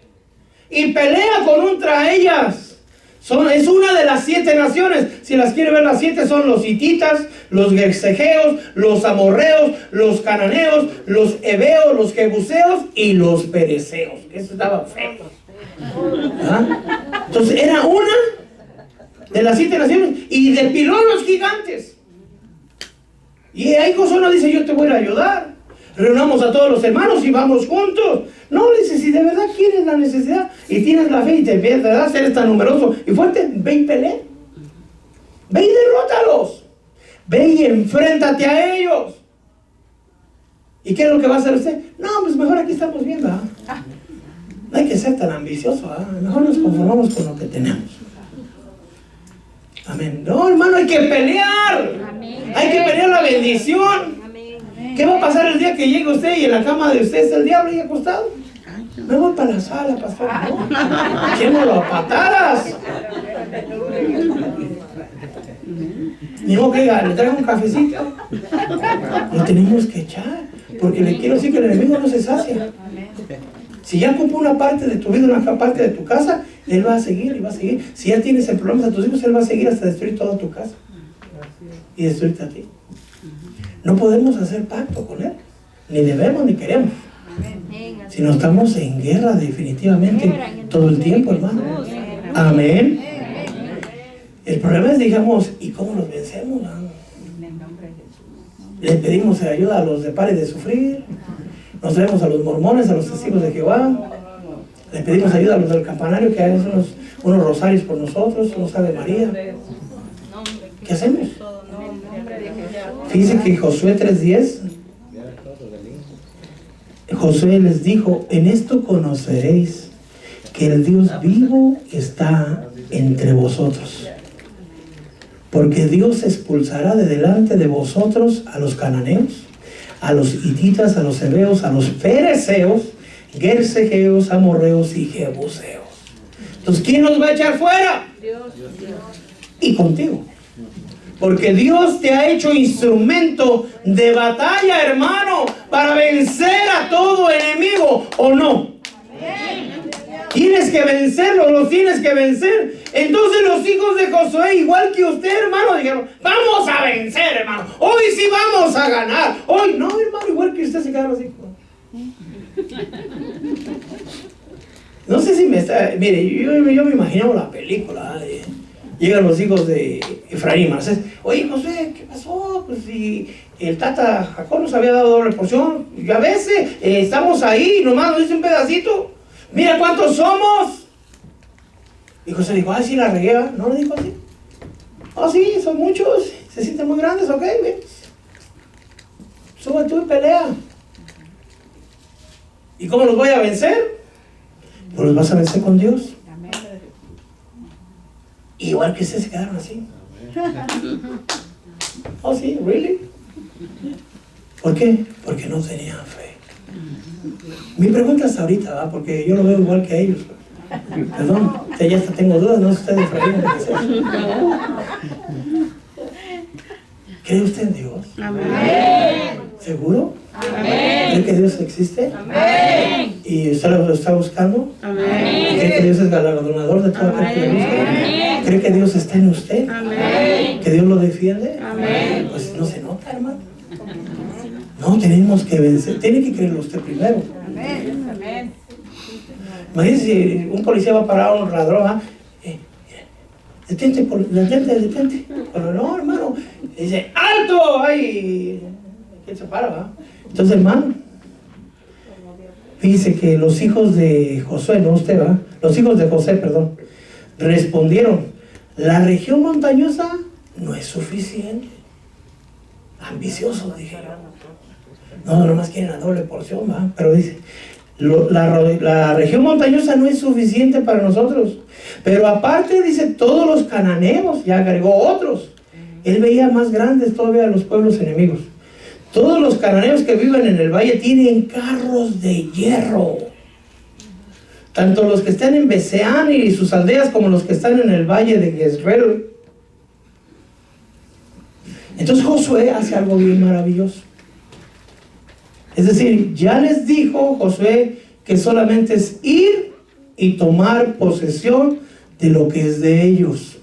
y pelea contra ellas. Es una de las 7 naciones. Si las quiere ver, las 7 son los hititas, los gerzejeos, los amorreos, los cananeos, los heveos, los jebuseos y los pereceos. Eso estaba feo. ¿Ah? Entonces era una de las 7 naciones y depiló los gigantes. Y ahí Josué no dice: yo te voy a ayudar, reunamos a todos los hermanos y vamos juntos. No, dice: si de verdad quieres la necesidad y tienes la fe y te verdad eres tan numeroso y fuerte, ve y pelea. Ve y derrótalos. Ve y enfréntate a ellos. ¿Y qué es lo que va a hacer usted? No, pues mejor aquí estamos bien, ¿verdad? No hay que ser tan ambicioso, ¿verdad? Mejor nos conformamos con lo que tenemos. Amén. No, hermano, hay que pelear. Amén. Hay que pelear la bendición. ¿Qué va a pasar el día que llegue usted y en la cama de usted está el diablo ahí acostado? Me voy para la sala, pastor. No, echémoslo a patadas. Ni modo que diga: le traigo un cafecito. Lo tenemos que echar, porque le quiero decir que el enemigo no se sacia. Si ya ocupó una parte de tu vida, una parte de tu casa, él va a seguir y va a seguir. Si ya tienes el problema a tus hijos, él va a seguir hasta destruir toda tu casa y destruirte a ti. No podemos hacer pacto con él, ni debemos ni queremos, si no estamos en guerra definitivamente todo el tiempo, hermano. Amén. El problema es, digamos, ¿y cómo los vencemos? Le pedimos ayuda a los de Pare de Sufrir, nos traemos a los mormones, a los testigos de Jehová, le pedimos ayuda a los del campanario que hacen unos rosarios por nosotros, unos Ave María. ¿Qué hacemos? Fíjense que Josué 3:10, Josué les dijo: en esto conoceréis que el Dios vivo está entre vosotros, porque Dios expulsará de delante de vosotros a los cananeos, a los hititas, a los heveos, a los fereceos, gerzejeos, amorreos y jebuseos. Entonces, ¿quién nos va a echar fuera? Dios. Y contigo. Porque Dios te ha hecho instrumento de batalla, hermano, para vencer a todo enemigo, ¿o no? Tienes que vencerlo, los tienes que vencer. Entonces los hijos de Josué, igual que usted, hermano, dijeron: vamos a vencer, hermano. Hoy sí vamos a ganar. Hoy no, hermano, igual que usted, se quedaron así. No sé si me está... Mire, yo me imagino la película. Llegan los hijos de Efraín, Manasés: oye, Josué, ¿qué pasó? Pues si el tata Jacob nos había dado doble porción, y a veces estamos ahí, nomás nos dice un pedacito. Mira cuántos somos. Y José dijo: ah, sí, la regué. ¿No le dijo así? Oh, sí, son muchos, se sienten muy grandes, ok, ven. Sube tú y pelea. ¿Y cómo los voy a vencer? Pues los vas a vencer con Dios. Igual que ustedes se quedaron así. Oh, sí, ¿really? ¿Por qué? Porque no tenían fe. Mi pregunta hasta ahorita, ¿verdad? Porque yo lo veo igual que ellos. Perdón, ya hasta tengo dudas, no sé ustedes, Efraín, ¿cree usted en Dios? Amén. ¿Seguro? Amén. ¿Cree que Dios existe? Amén. ¿Y usted lo está buscando? Amén. ¿Cree que Dios es galardonador de todo aquel que le busca? ¿Cree que Dios está en usted? Amén. ¿Que Dios lo defiende? Amén. Pues no se nota, hermano. No, tenemos que vencer. Tiene que creerlo usted primero. Amén. Imagínense, un policía va a parar a un ladrón, ¿ah? Detente. Pero no, hermano. Dice, ¡alto! ¡Ay! ¿Quién se para, va? Entonces, hermano, dice que los hijos de Josué, no usted, va, los hijos de José, perdón, respondieron, la región montañosa no es suficiente. Ambiciosos, dije yo. No, nomás quieren la doble porción, va. Pero dice, la región montañosa no es suficiente para nosotros. Pero aparte, dice, todos los cananeos, ya agregó otros. Él veía más grandes todavía los pueblos enemigos. Todos los cananeos que viven en el valle tienen carros de hierro. Tanto los que están en Beseán y sus aldeas como los que están en el valle de Jezreel. Entonces Josué hace algo bien maravilloso. Es decir, ya les dijo Josué que solamente es ir y tomar posesión de lo que es de ellos.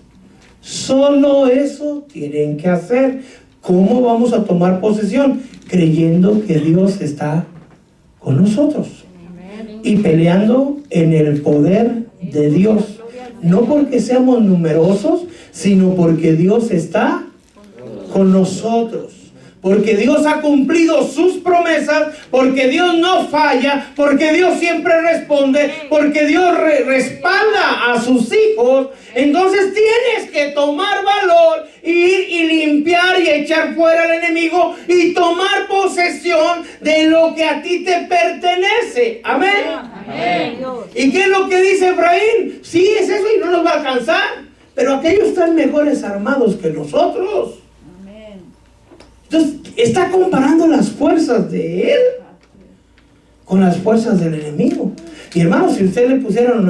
Solo eso tienen que hacer. ¿Cómo vamos a tomar posesión? Creyendo que Dios está con nosotros y peleando en el poder de Dios. No porque seamos numerosos, sino porque Dios está con nosotros. Porque Dios ha cumplido sus promesas, porque Dios no falla, porque Dios siempre responde, porque Dios respalda a sus hijos. Entonces tienes que tomar valor, ir y limpiar y echar fuera al enemigo y tomar posesión de lo que a ti te pertenece. Amén. Amén. ¿Y qué es lo que dice Efraín? Sí, es eso y no nos va a alcanzar. Pero aquellos están mejores armados que nosotros. Entonces, está comparando las fuerzas de él con las fuerzas del enemigo. Y hermano, si ustedes le pusieron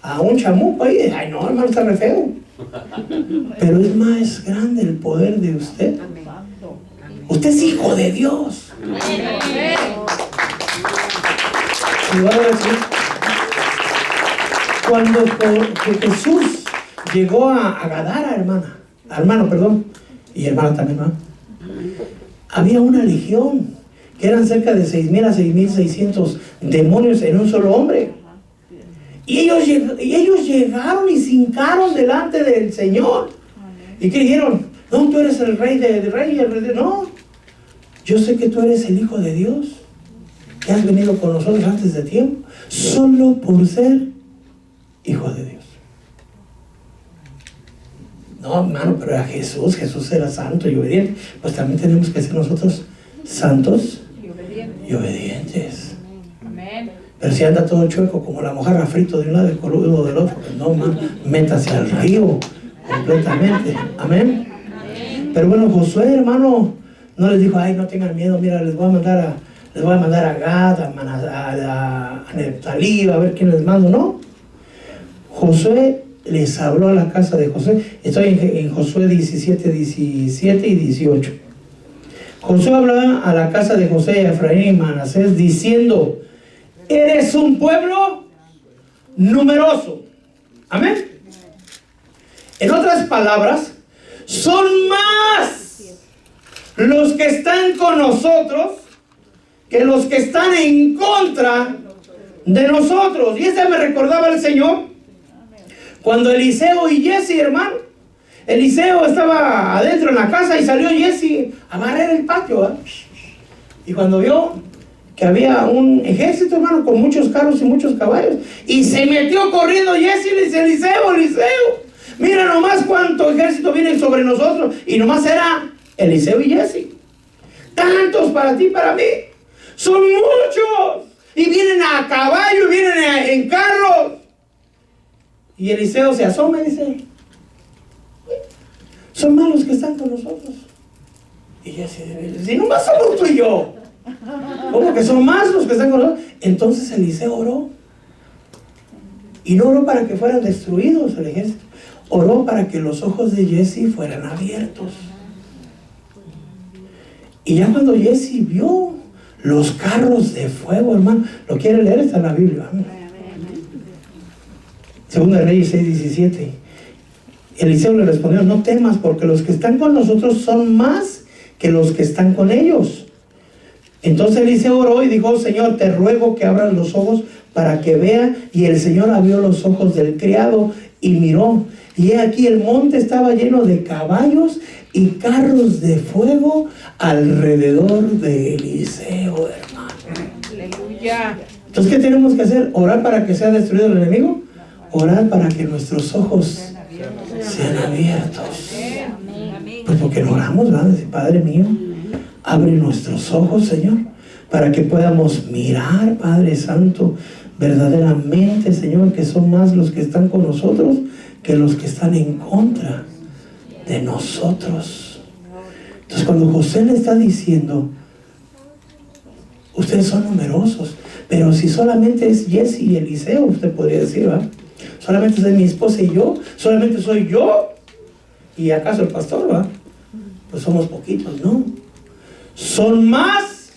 a un chamuco ahí, ay no, hermano, está re feo. Pero es más grande el poder de usted. Usted es hijo de Dios. Cuando Jesús llegó a Gadara, hermano, perdón, y hermana también, ¿no? Había una legión que eran cerca de 6,000 a 6,600 demonios en un solo hombre. Y ellos llegaron y se hincaron delante del Señor. ¿Y qué dijeron? No, tú eres el rey de reyes. No, yo sé que tú eres el Hijo de Dios, que has venido con nosotros antes de tiempo, solo por ser Hijo de Dios. No, hermano, pero era Jesús era santo y obediente. Pues también tenemos que ser nosotros santos y obedientes. Amén. Pero si anda todo chueco como la mojarra frito de un lado y coludo del otro, pues no, man, métase al río completamente. Amén. Pero bueno, Josué, hermano, no les dijo, ay, no tengan miedo, mira, les voy a mandar a Gad, a Neftalí, a ver quién les mando. No, Josué les habló a la casa de José. Estoy en Josué 17 y 18. Josué hablaba a la casa de José, Efraín y Manasés, diciendo, eres un pueblo numeroso. Amén. En otras palabras, son más los que están con nosotros que los que están en contra de nosotros. Y ese me recordaba el Señor cuando Eliseo y Jesse, hermano, Eliseo estaba adentro en la casa y salió Jesse a barrer el patio, ¿eh? Y cuando vio que había un ejército, hermano, con muchos carros y muchos caballos, y se metió corriendo Jesse y le dice, Eliseo, mira nomás cuánto ejército viene sobre nosotros. Y nomás era Eliseo y Jesse. Tantos para ti, para mí. Son muchos. Y vienen a caballo, vienen en carros. Y Eliseo se asoma y dice, son más los que están con nosotros. Y Jesse dice, nomás somos tú y yo. ¿Cómo que son más los que están con nosotros? Entonces Eliseo oró. Y no oró para que fueran destruidos el ejército. Oró para que los ojos de Jesse fueran abiertos. Y ya cuando Jesse vio los carros de fuego, hermano, lo quiere leer, está en la Biblia. Segunda de Reyes 6:17. Eliseo le respondió, no temas, porque los que están con nosotros son más que los que están con ellos. Entonces Eliseo oró y dijo, Señor, te ruego que abras los ojos para que vea. Y el Señor abrió los ojos del criado y miró. Y he aquí el monte estaba lleno de caballos y carros de fuego alrededor de Eliseo, hermano. Aleluya. Entonces, ¿qué tenemos que hacer? ¿Orar para que sea destruido el enemigo? Orar para que nuestros ojos sean abiertos. Pues porque no oramos, ¿verdad? Dice, Padre mío, abre nuestros ojos, Señor, para que podamos mirar, Padre Santo, verdaderamente, Señor, que son más los que están con nosotros que los que están en contra de nosotros. Entonces, cuando José le está diciendo, ustedes son numerosos, pero si solamente es Jesse y Eliseo, usted podría decir, ¿verdad? Solamente es mi esposa y yo, solamente soy yo y acaso el pastor, ¿verdad? Pues somos poquitos, ¿no? Son más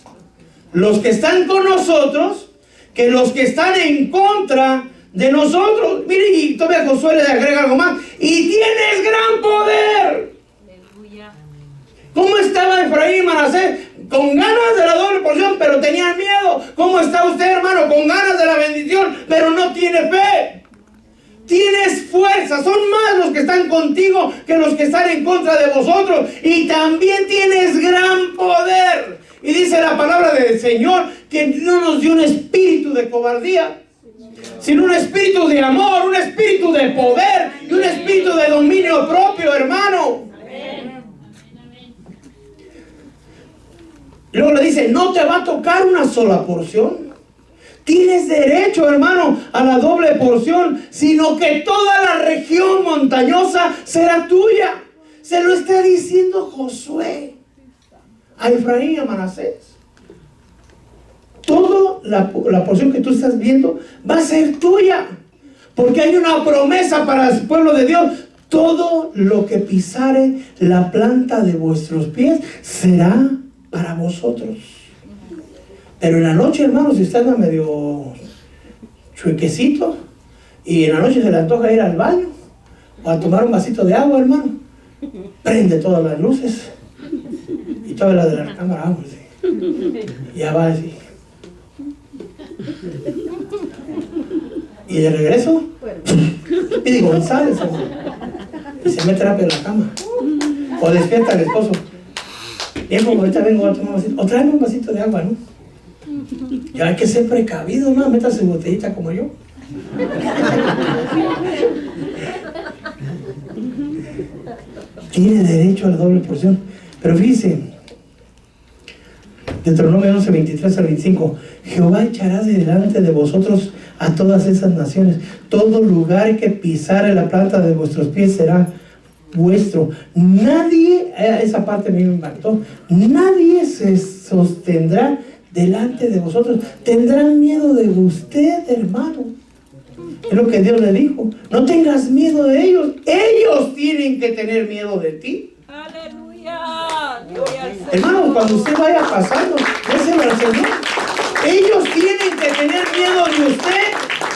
los que están con nosotros que los que están en contra de nosotros. Mire, y todavía Josué le agrega algo más. Y tienes gran poder. ¿Cómo estaba Efraín y Manasés? Con ganas de la doble porción, pero tenían miedo. ¿Cómo está usted, hermano? Con ganas de la bendición, pero no tiene fe. Tienes fuerza. Son más los que están contigo que los que están en contra de vosotros. Y también tienes gran poder. Y dice la palabra del Señor que no nos dio un espíritu de cobardía, sino un espíritu de amor, un espíritu de poder y un espíritu de dominio propio, hermano. Y luego le dice, no te va a tocar una sola porción. Tienes derecho, hermano, a la doble porción, sino que toda la región montañosa será tuya. Se lo está diciendo Josué a Efraín y a Manasés. Toda la porción que tú estás viendo va a ser tuya, porque hay una promesa para el pueblo de Dios. Todo lo que pisare la planta de vuestros pies será para vosotros. Pero en la noche, hermano, si está medio chuequecito y en la noche se le antoja ir al baño o a tomar un vasito de agua, hermano, prende todas las luces y todas las de la cámara, vamos, y ya va así. Y de regreso pide González y se mete rápido en la cama o despierta al esposo. Viejo, ahorita vengo a tomar un vasito, o tráeme un vasito de agua, ¿no? Ya hay que ser precavido, ¿no? Métase botellita como yo. Tiene derecho a la doble porción. Pero fíjese, Deuteronomio 11, 23 al 25. Jehová echará delante de vosotros a todas esas naciones. Todo lugar que pisare la planta de vuestros pies será vuestro. Nadie, esa parte me impactó, nadie se sostendrá delante de vosotros. Tendrán miedo de usted, hermano. Es lo que Dios le dijo. No tengas miedo de ellos. Ellos tienen que tener miedo de ti. Aleluya. Hermano, cuando usted vaya pasando, déselo al Señor. Ellos tienen que tener miedo de usted.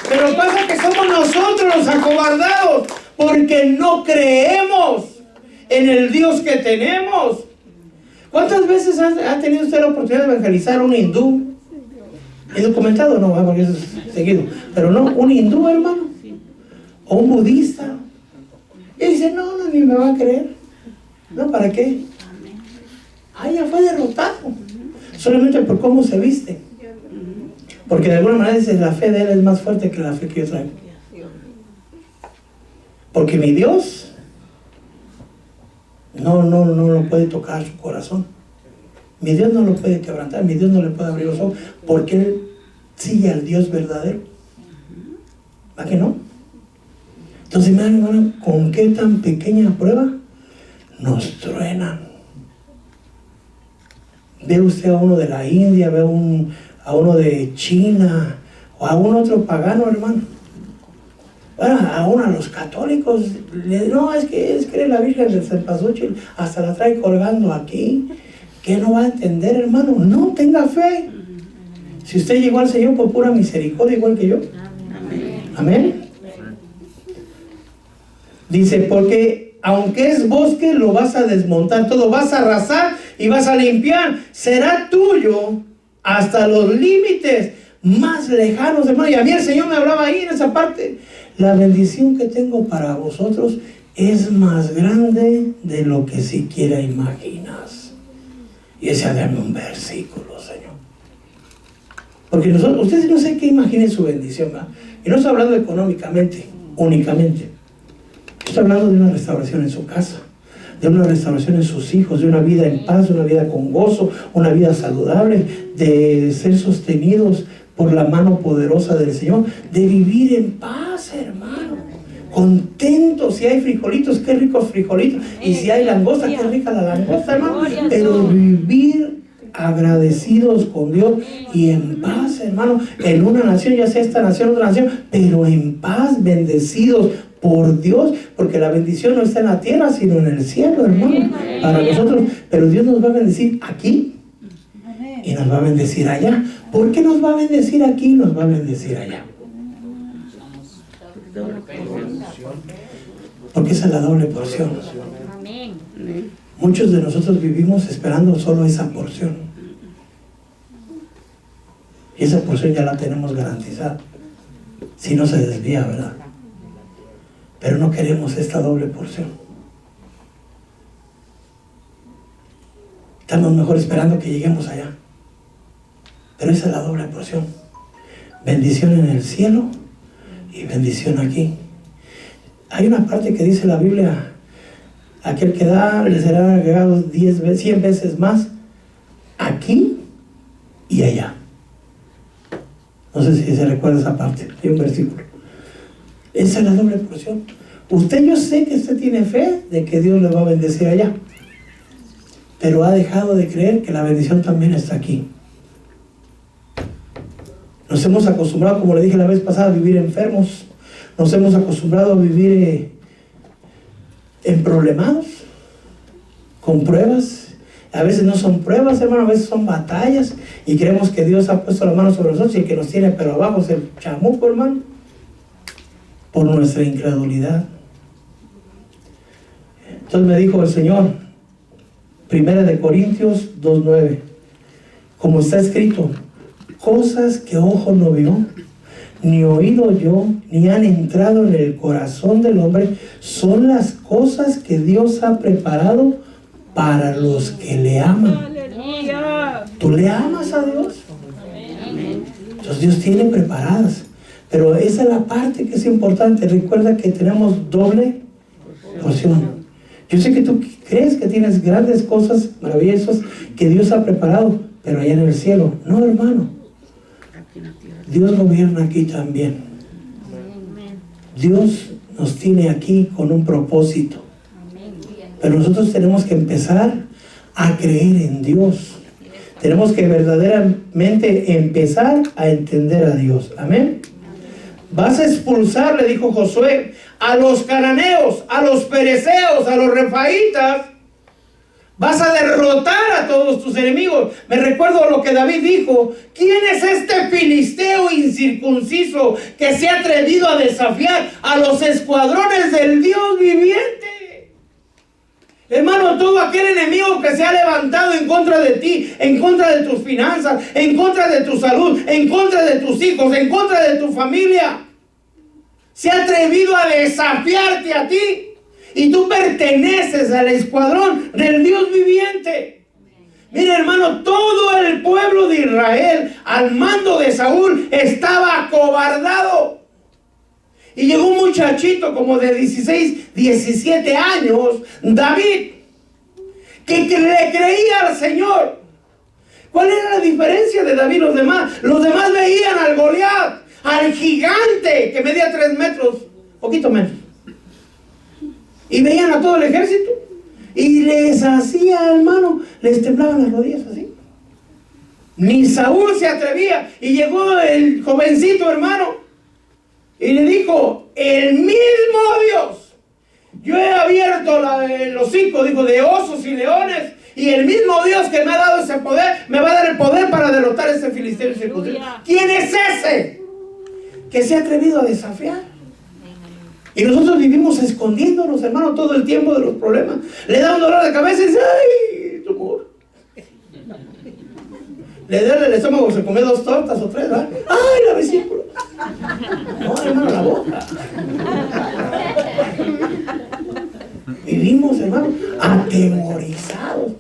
Pero pasa que somos nosotros los acobardados, porque no creemos en el Dios que tenemos. ¿Cuántas veces ha tenido usted la oportunidad de evangelizar a un hindú? ¿He documentado? No, porque eso es seguido. Pero no, un hindú, hermano. O un budista. Y dice, no, ni me va a creer. No, ¿para qué? Ya fue derrotado. Solamente por cómo se viste. Porque de alguna manera dice, la fe de él es más fuerte que la fe que yo traigo. Porque mi Dios no puede tocar su corazón. Mi Dios no lo puede quebrantar, mi Dios no le puede abrir los ojos, porque él sigue al Dios verdadero. ¿Va que no? Entonces, mi hermano, ¿con qué tan pequeña prueba nos truenan? Ve usted a uno de la India, ve a uno de China, o a un otro pagano, hermano. Bueno, a los católicos, no, es que la Virgen del Cempasúchil hasta la trae colgando aquí. ¿Qué no va a entender, hermano? No, tenga fe. Si usted llegó al Señor por pura misericordia, igual que yo. Amén. Dice, porque aunque es bosque, lo vas a desmontar todo, vas a arrasar y vas a limpiar. Será tuyo hasta los límites, más lejanos, hermano. Y a mí el Señor me hablaba ahí en esa parte. La bendición que tengo para vosotros es más grande de lo que siquiera imaginas. Y ese dame un versículo, Señor. Porque nosotros, ustedes no sé qué imaginen su bendición, ¿verdad? Y no estoy hablando económicamente, únicamente. Estoy hablando de una restauración en su casa, de una restauración en sus hijos, de una vida en paz, de una vida con gozo, una vida saludable, de ser sostenidos por la mano poderosa del Señor, de vivir en paz, hermano, contentos. Si hay frijolitos, qué ricos frijolitos, y si hay langosta, qué rica la langosta, hermano, pero vivir agradecidos con Dios y en paz, hermano, en una nación, ya sea esta nación o otra nación, pero en paz, bendecidos por Dios, porque la bendición no está en la tierra, sino en el cielo, hermano, para nosotros. Pero Dios nos va a bendecir aquí y nos va a bendecir allá. ¿Por qué nos va a bendecir aquí y nos va a bendecir allá? Porque esa es la doble porción. Muchos de nosotros vivimos esperando solo esa porción, y esa porción ya la tenemos garantizada, si no se desvía, ¿verdad? Pero no queremos esta doble porción. Estamos mejor esperando que lleguemos allá. Pero esa es la doble porción. Bendición en el cielo y bendición aquí. Hay una parte que dice la Biblia: aquel que da le será agregado 100 veces más aquí y allá. No sé si se recuerda esa parte. Hay un versículo. Esa es la doble porción. Yo sé que usted tiene fe de que Dios le va a bendecir allá, pero ha dejado de creer que la bendición también está aquí. Nos hemos acostumbrado, como le dije la vez pasada, a vivir enfermos. Nos hemos acostumbrado a vivir en problemados, con pruebas. A veces no son pruebas, hermano, a veces son batallas, y creemos que Dios ha puesto la mano sobre nosotros y el que nos tiene pero abajo es el chamuco, hermano, por nuestra incredulidad. Entonces me dijo el Señor, 1 Corintios 2:9, como está escrito: cosas que ojo no vio, ni oído yo, ni han entrado en el corazón del hombre, son las cosas que Dios ha preparado para los que le aman. Aleluya. ¿Tú le amas a Dios? Entonces Dios tiene preparadas. Pero esa es la parte que es importante. Recuerda que tenemos doble porción. Yo sé que tú crees que tienes grandes cosas maravillosas que Dios ha preparado, pero allá en el cielo. No, hermano. Dios gobierna aquí también. Dios nos tiene aquí con un propósito. Pero nosotros tenemos que empezar a creer en Dios. Tenemos que verdaderamente empezar a entender a Dios. Amén. Vas a expulsar, le dijo Josué, a los cananeos, a los fereceos, a los refaítas. Vas a derrotar a todos tus enemigos. Me recuerdo lo que David dijo: ¿quién es este filisteo incircunciso que se ha atrevido a desafiar a los escuadrones del Dios viviente? Hermano, todo aquel enemigo que se ha levantado en contra de ti, en contra de tus finanzas, en contra de tu salud, en contra de tus hijos, en contra de tu familia, se ha atrevido a desafiarte a ti. Y tú perteneces al escuadrón del Dios viviente. Mira, hermano, todo el pueblo de Israel al mando de Saúl estaba acobardado. Y llegó un muchachito como de 16, 17 años, David, que le creía al Señor. ¿Cuál era la diferencia de David y los demás? Los demás veían al Goliat, al gigante que medía 3 metros, poquito menos. Y veían a todo el ejército y les hacía, hermano, les temblaban las rodillas así. Ni Saúl se atrevía. Y llegó el jovencito, hermano, y le dijo: el mismo Dios, yo he abierto el hocico, dijo, de osos y leones, y el mismo Dios que me ha dado ese poder, me va a dar el poder para derrotar a ese filisteo incircunciso. ¿Quién es ese que se ha atrevido a desafiar? Y nosotros vivimos escondiéndonos, hermano, todo el tiempo de los problemas. Le da un dolor de cabeza y dice: ¡ay, tumor! le duele el estómago, se come 2 tortas o 3, ¿verdad? ¡Ay, la vesícula! No, hermano, la boca. Vivimos, hermano, atemorizados.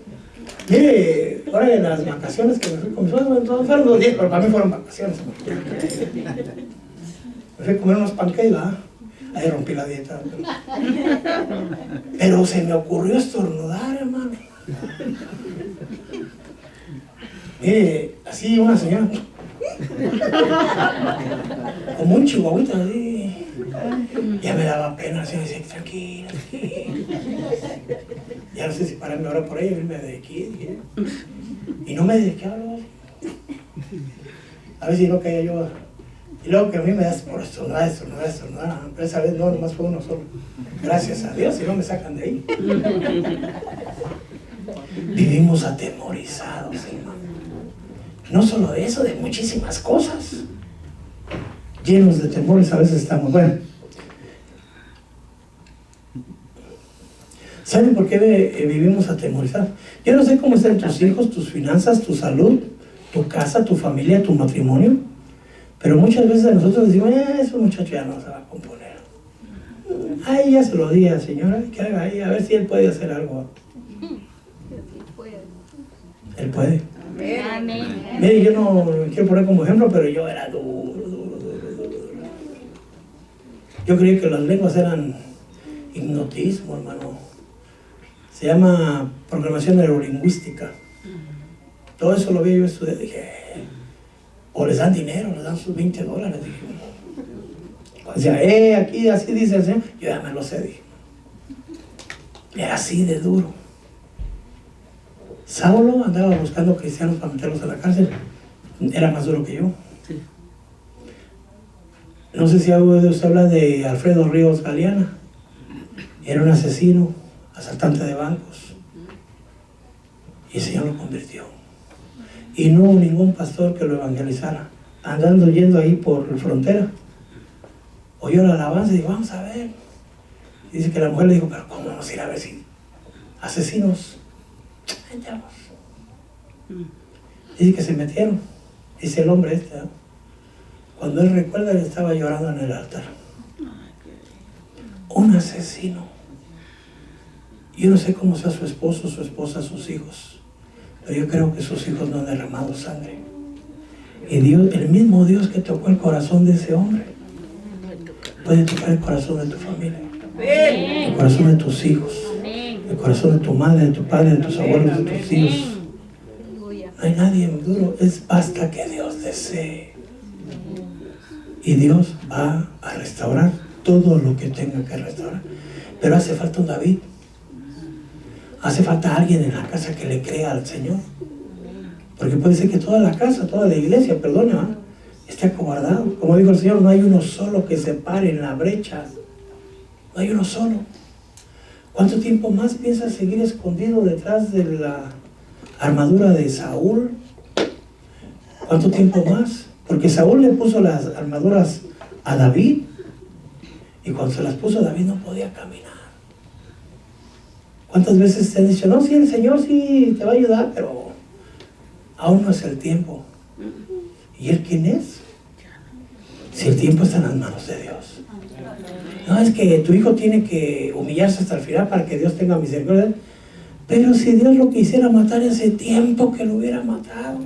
Mire, ahora en las vacaciones que me fui con mis suegros, fueron 2 días, pero para mí fueron vacaciones. Me fui a comer unos pancakes, ¿verdad? Ahí rompí la dieta. Pero se me ocurrió estornudar, hermano. Mire, así una señora, como un chihuahuita, así. Ya me daba pena, así me decía, tranquila. Ya no sé si pararme ahora por ahí, irme de aquí. Y no me dediqué a hablar. A ver si no caía yo. Y luego que a mí me das por estornudar. Pero esa vez no, nomás fue uno solo. Gracias a Dios, si no me sacan de ahí. Vivimos atemorizados, hermano. No solo de eso, de muchísimas cosas. Llenos de temores a veces estamos. Bueno, ¿saben por qué vivimos atemorizados? Yo no sé cómo están tus hijos, tus finanzas, tu salud, tu casa, tu familia, tu matrimonio. Pero muchas veces nosotros decimos, ese muchacho ya no se va a componer. Ay, ya se lo di al Señor, que haga ahí, a ver si Él puede hacer algo. Él puede. Amén. Mire, yo no me quiero poner como ejemplo, pero yo era duro. Yo creía que las lenguas eran hipnotismo, hermano. Se llama programación neurolingüística. Todo eso lo vi yo estudiar. Dije, o les dan dinero, les dan sus $20. Dije, o sea, aquí así dice el Señor. Yo ya me lo sé, dije. Era así de duro. Saulo andaba buscando cristianos para meterlos a la cárcel. Era más duro que yo. Sí. No sé si algo de usted habla de Alfredo Ríos Galeana. Era un asesino, asaltante de bancos. Y el Señor lo convirtió. Y no hubo ningún pastor que lo evangelizara. Andando yendo ahí por la frontera, oyó la alabanza y dijo, vamos a ver. Y dice que la mujer le dijo, pero ¿cómo vamos a ir a ver si asesinos? Entramos. Dice que se metieron. Dice el hombre este, ¿no? Cuando él recuerda, él estaba llorando en el altar. Un asesino. Yo no sé cómo sea su esposo, su esposa, sus hijos, pero yo creo que sus hijos no han derramado sangre. Y Dios, el mismo Dios que tocó el corazón de ese hombre, puede tocar el corazón de tu familia, el corazón de tus hijos, el corazón de tu madre, de tu padre, de tus abuelos, de tus hijos. No hay nadie duro, basta que Dios desee. Y Dios va a restaurar todo lo que tenga que restaurar. Pero hace falta un David. Hace falta alguien en la casa que le crea al Señor. Porque puede ser que toda la casa, toda la iglesia, perdone, ¿eh?, esté acobardado. Como dijo el Señor, no hay uno solo que se pare en la brecha. No hay uno solo. ¿Cuánto tiempo más piensas seguir escondido detrás de la armadura de Saúl? ¿Cuánto tiempo más? Porque Saúl le puso las armaduras a David. Y cuando se las puso, David no podía caminar. ¿Cuántas veces te han dicho, no, sí, el Señor sí te va a ayudar, pero aún no es el tiempo? ¿Y Él quién es? Si el tiempo está en las manos de Dios. No, es que tu hijo tiene que humillarse hasta el final para que Dios tenga misericordia. Pero si Dios lo quisiera matar hace tiempo que lo hubiera matado.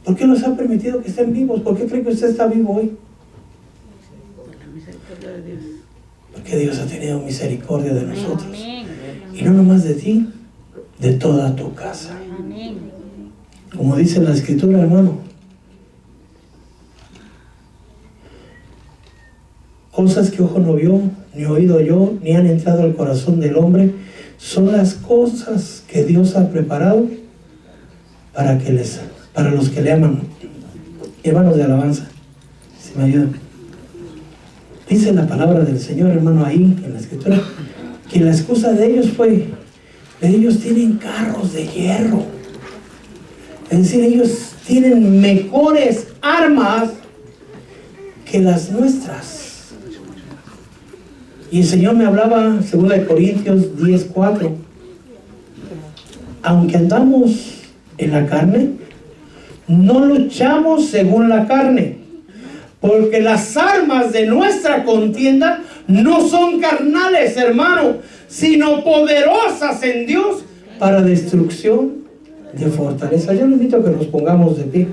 ¿Por qué nos ha permitido que estén vivos? ¿Por qué cree que usted está vivo hoy? Porque Dios ha tenido misericordia de nosotros. Y no nomás de ti, de toda tu casa. Como dice la Escritura, hermano. Cosas que ojo no vio, ni oído oyó, ni han entrado al corazón del hombre, son las cosas que Dios ha preparado para los que le aman. Hermanos de alabanza, si me ayudan. Dice la palabra del Señor, hermano, ahí en la Escritura, que la excusa de ellos fue, ellos tienen carros de hierro. Es decir, ellos tienen mejores armas que las nuestras. Y el Señor me hablaba, 2 Corintios 10:4. Aunque andamos en la carne, no luchamos según la carne, porque las armas de nuestra contienda no son carnales, hermano, sino poderosas en Dios para destrucción de fortaleza. Yo le invito a que nos pongamos de pie.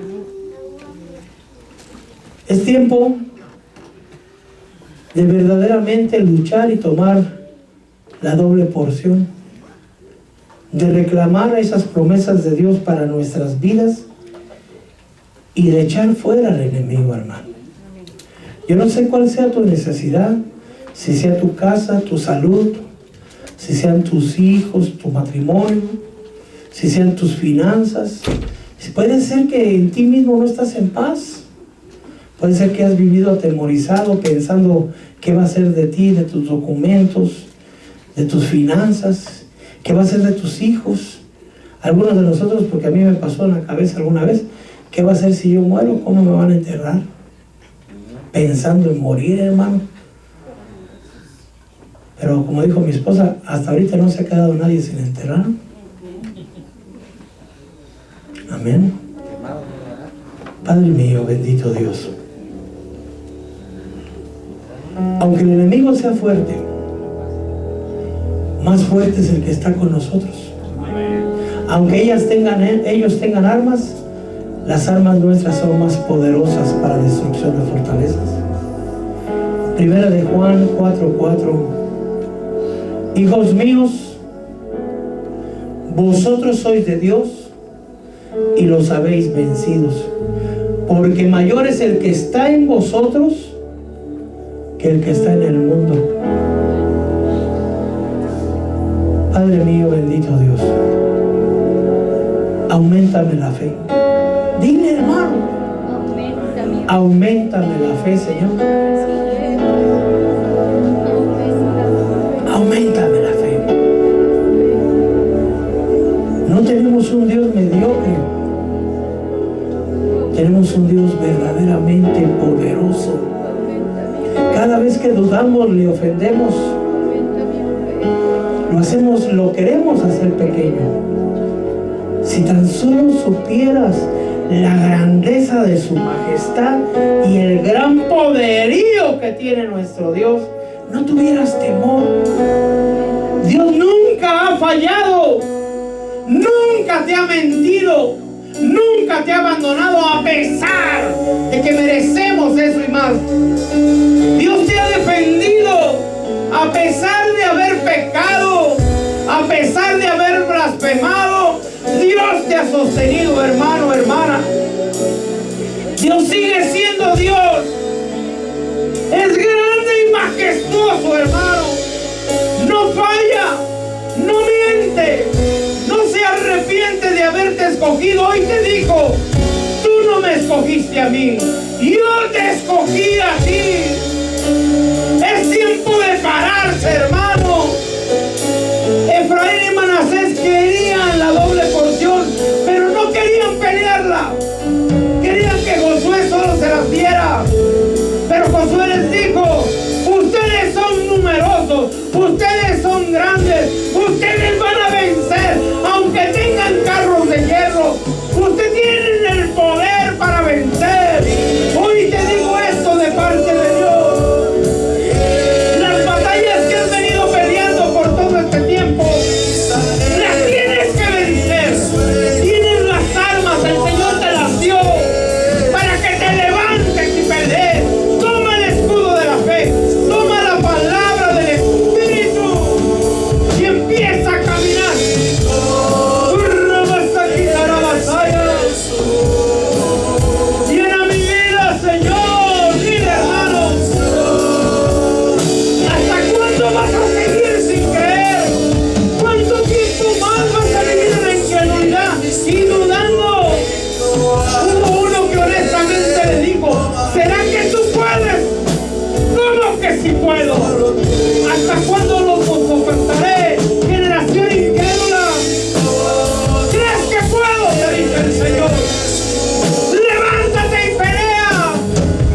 Es tiempo de verdaderamente luchar y tomar la doble porción, de reclamar esas promesas de Dios para nuestras vidas y de echar fuera al enemigo, hermano. Yo no sé cuál sea tu necesidad, si sea tu casa, tu salud, si sean tus hijos, tu matrimonio, si sean tus finanzas. Puede ser que en ti mismo no estás en paz. Puede ser que has vivido atemorizado pensando qué va a ser de ti, de tus documentos, de tus finanzas, qué va a ser de tus hijos. Algunos de nosotros, porque a mí me pasó en la cabeza alguna vez, ¿qué va a ser si yo muero? ¿Cómo me van a enterrar? Pensando en morir, hermano. Pero como dijo mi esposa, hasta ahorita no se ha quedado nadie sin enterrar. Amén. Padre mío, bendito Dios. Aunque el enemigo sea fuerte, más fuerte es el que está con nosotros. Aunque ellos tengan armas, las armas nuestras son más poderosas para destrucción de fortalezas. Primera de Juan 4:4. Hijos míos, vosotros sois de Dios y los habéis vencidos, porque mayor es el que está en vosotros que el que está en el mundo. Padre mío, bendito Dios, auméntame la fe. Dile, hermano, auméntame la fe, Señor. Auméntame la fe. No tenemos un Dios mediocre, tenemos un Dios verdaderamente poderoso. Cada vez que dudamos, le ofendemos, lo queremos hacer pequeño. Si tan solo supieras la grandeza de su majestad y el gran poderío que tiene nuestro Dios, no tuvieras temor. Dios nunca ha fallado, nunca te ha mentido, nunca te ha abandonado, a pesar de que merecemos eso y más. Dios te ha defendido a pesar de haber pecado, a pesar de haber blasfemado. Dios te ha sostenido, hermano, hermana. Dios sigue siendo Dios. Es grande y majestuoso, hermano. No falla, no miente, no se arrepiente de haberte escogido. Hoy te dijo: tú no me escogiste a mí, yo te escogí a ti. Es tiempo de pararse, hermano. Efraín y Manasés querían la doble porción, pero no querían pelearla. Querían que Josué solo se las diera. Pero Josué les dijo: ustedes son numerosos, ustedes son grandes, ustedes van a vencer, aunque tengan carros de hierro. Ustedes tienen el poder para vencer. Hoy te digo esto de parte de Dios. Las batallas que has venido peleando por todo este tiempo, las tienes que vencer. Tienes las armas, el Señor te las dio para que te levantes y pelees. Toma el escudo de la fe, toma la palabra del Espíritu y empieza a caminar. Llena mi vida, Señor. Dile, hermanos, ¿hasta cuándo vas a seguir sin creer? ¿Cuánto tiempo más vas a vivir en la incredulidad y dudando? Hubo uno que honestamente le dijo: ¿será que tú puedes? ¿Cómo que sí puedo? ¿Hasta cuándo los soportaré? Generación incrédula. ¿Crees que puedo? Te dice el Señor. Levántate y pelea.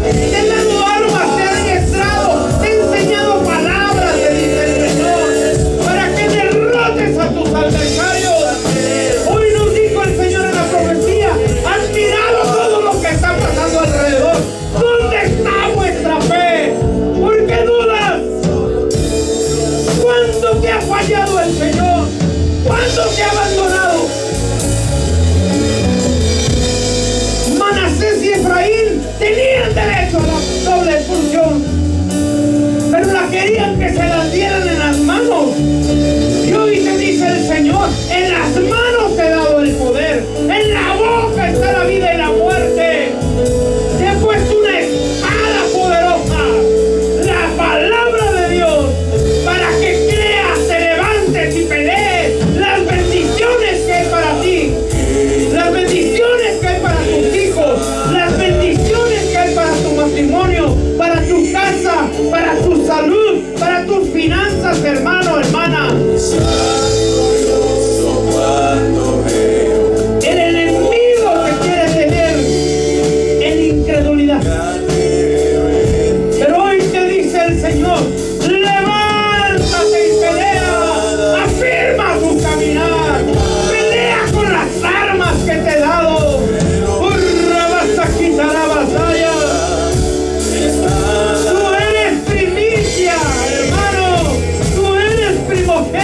Te he dado armas, te he adiestrado, te he enseñado palabras, te dice el Señor, para que derrotes a tus adversarios. Hoy nos dijo el Señor en la profecía: has mirado fuerzas, hermano, hermana. El enemigo te quiere tener en incredulidad. Pero hoy te dice el Señor, levántate y pelea, afirma tu caminar, pelea con las armas que te he dado. Vas a quitar la batalla. Tú eres primicia, hermano, tú eres primogénito.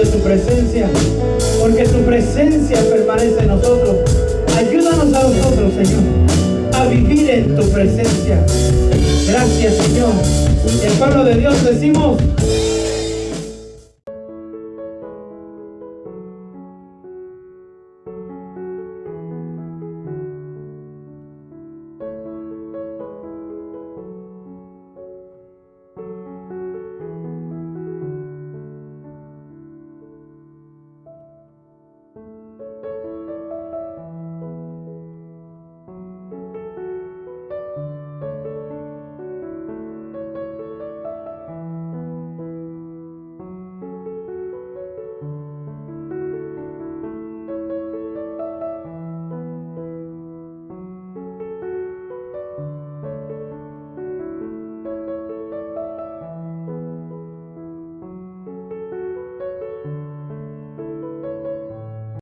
de tu presencia, porque tu presencia permanece en nosotros. Ayúdanos a nosotros, Señor, a vivir en tu presencia. Gracias, Señor. El pueblo de Dios decimos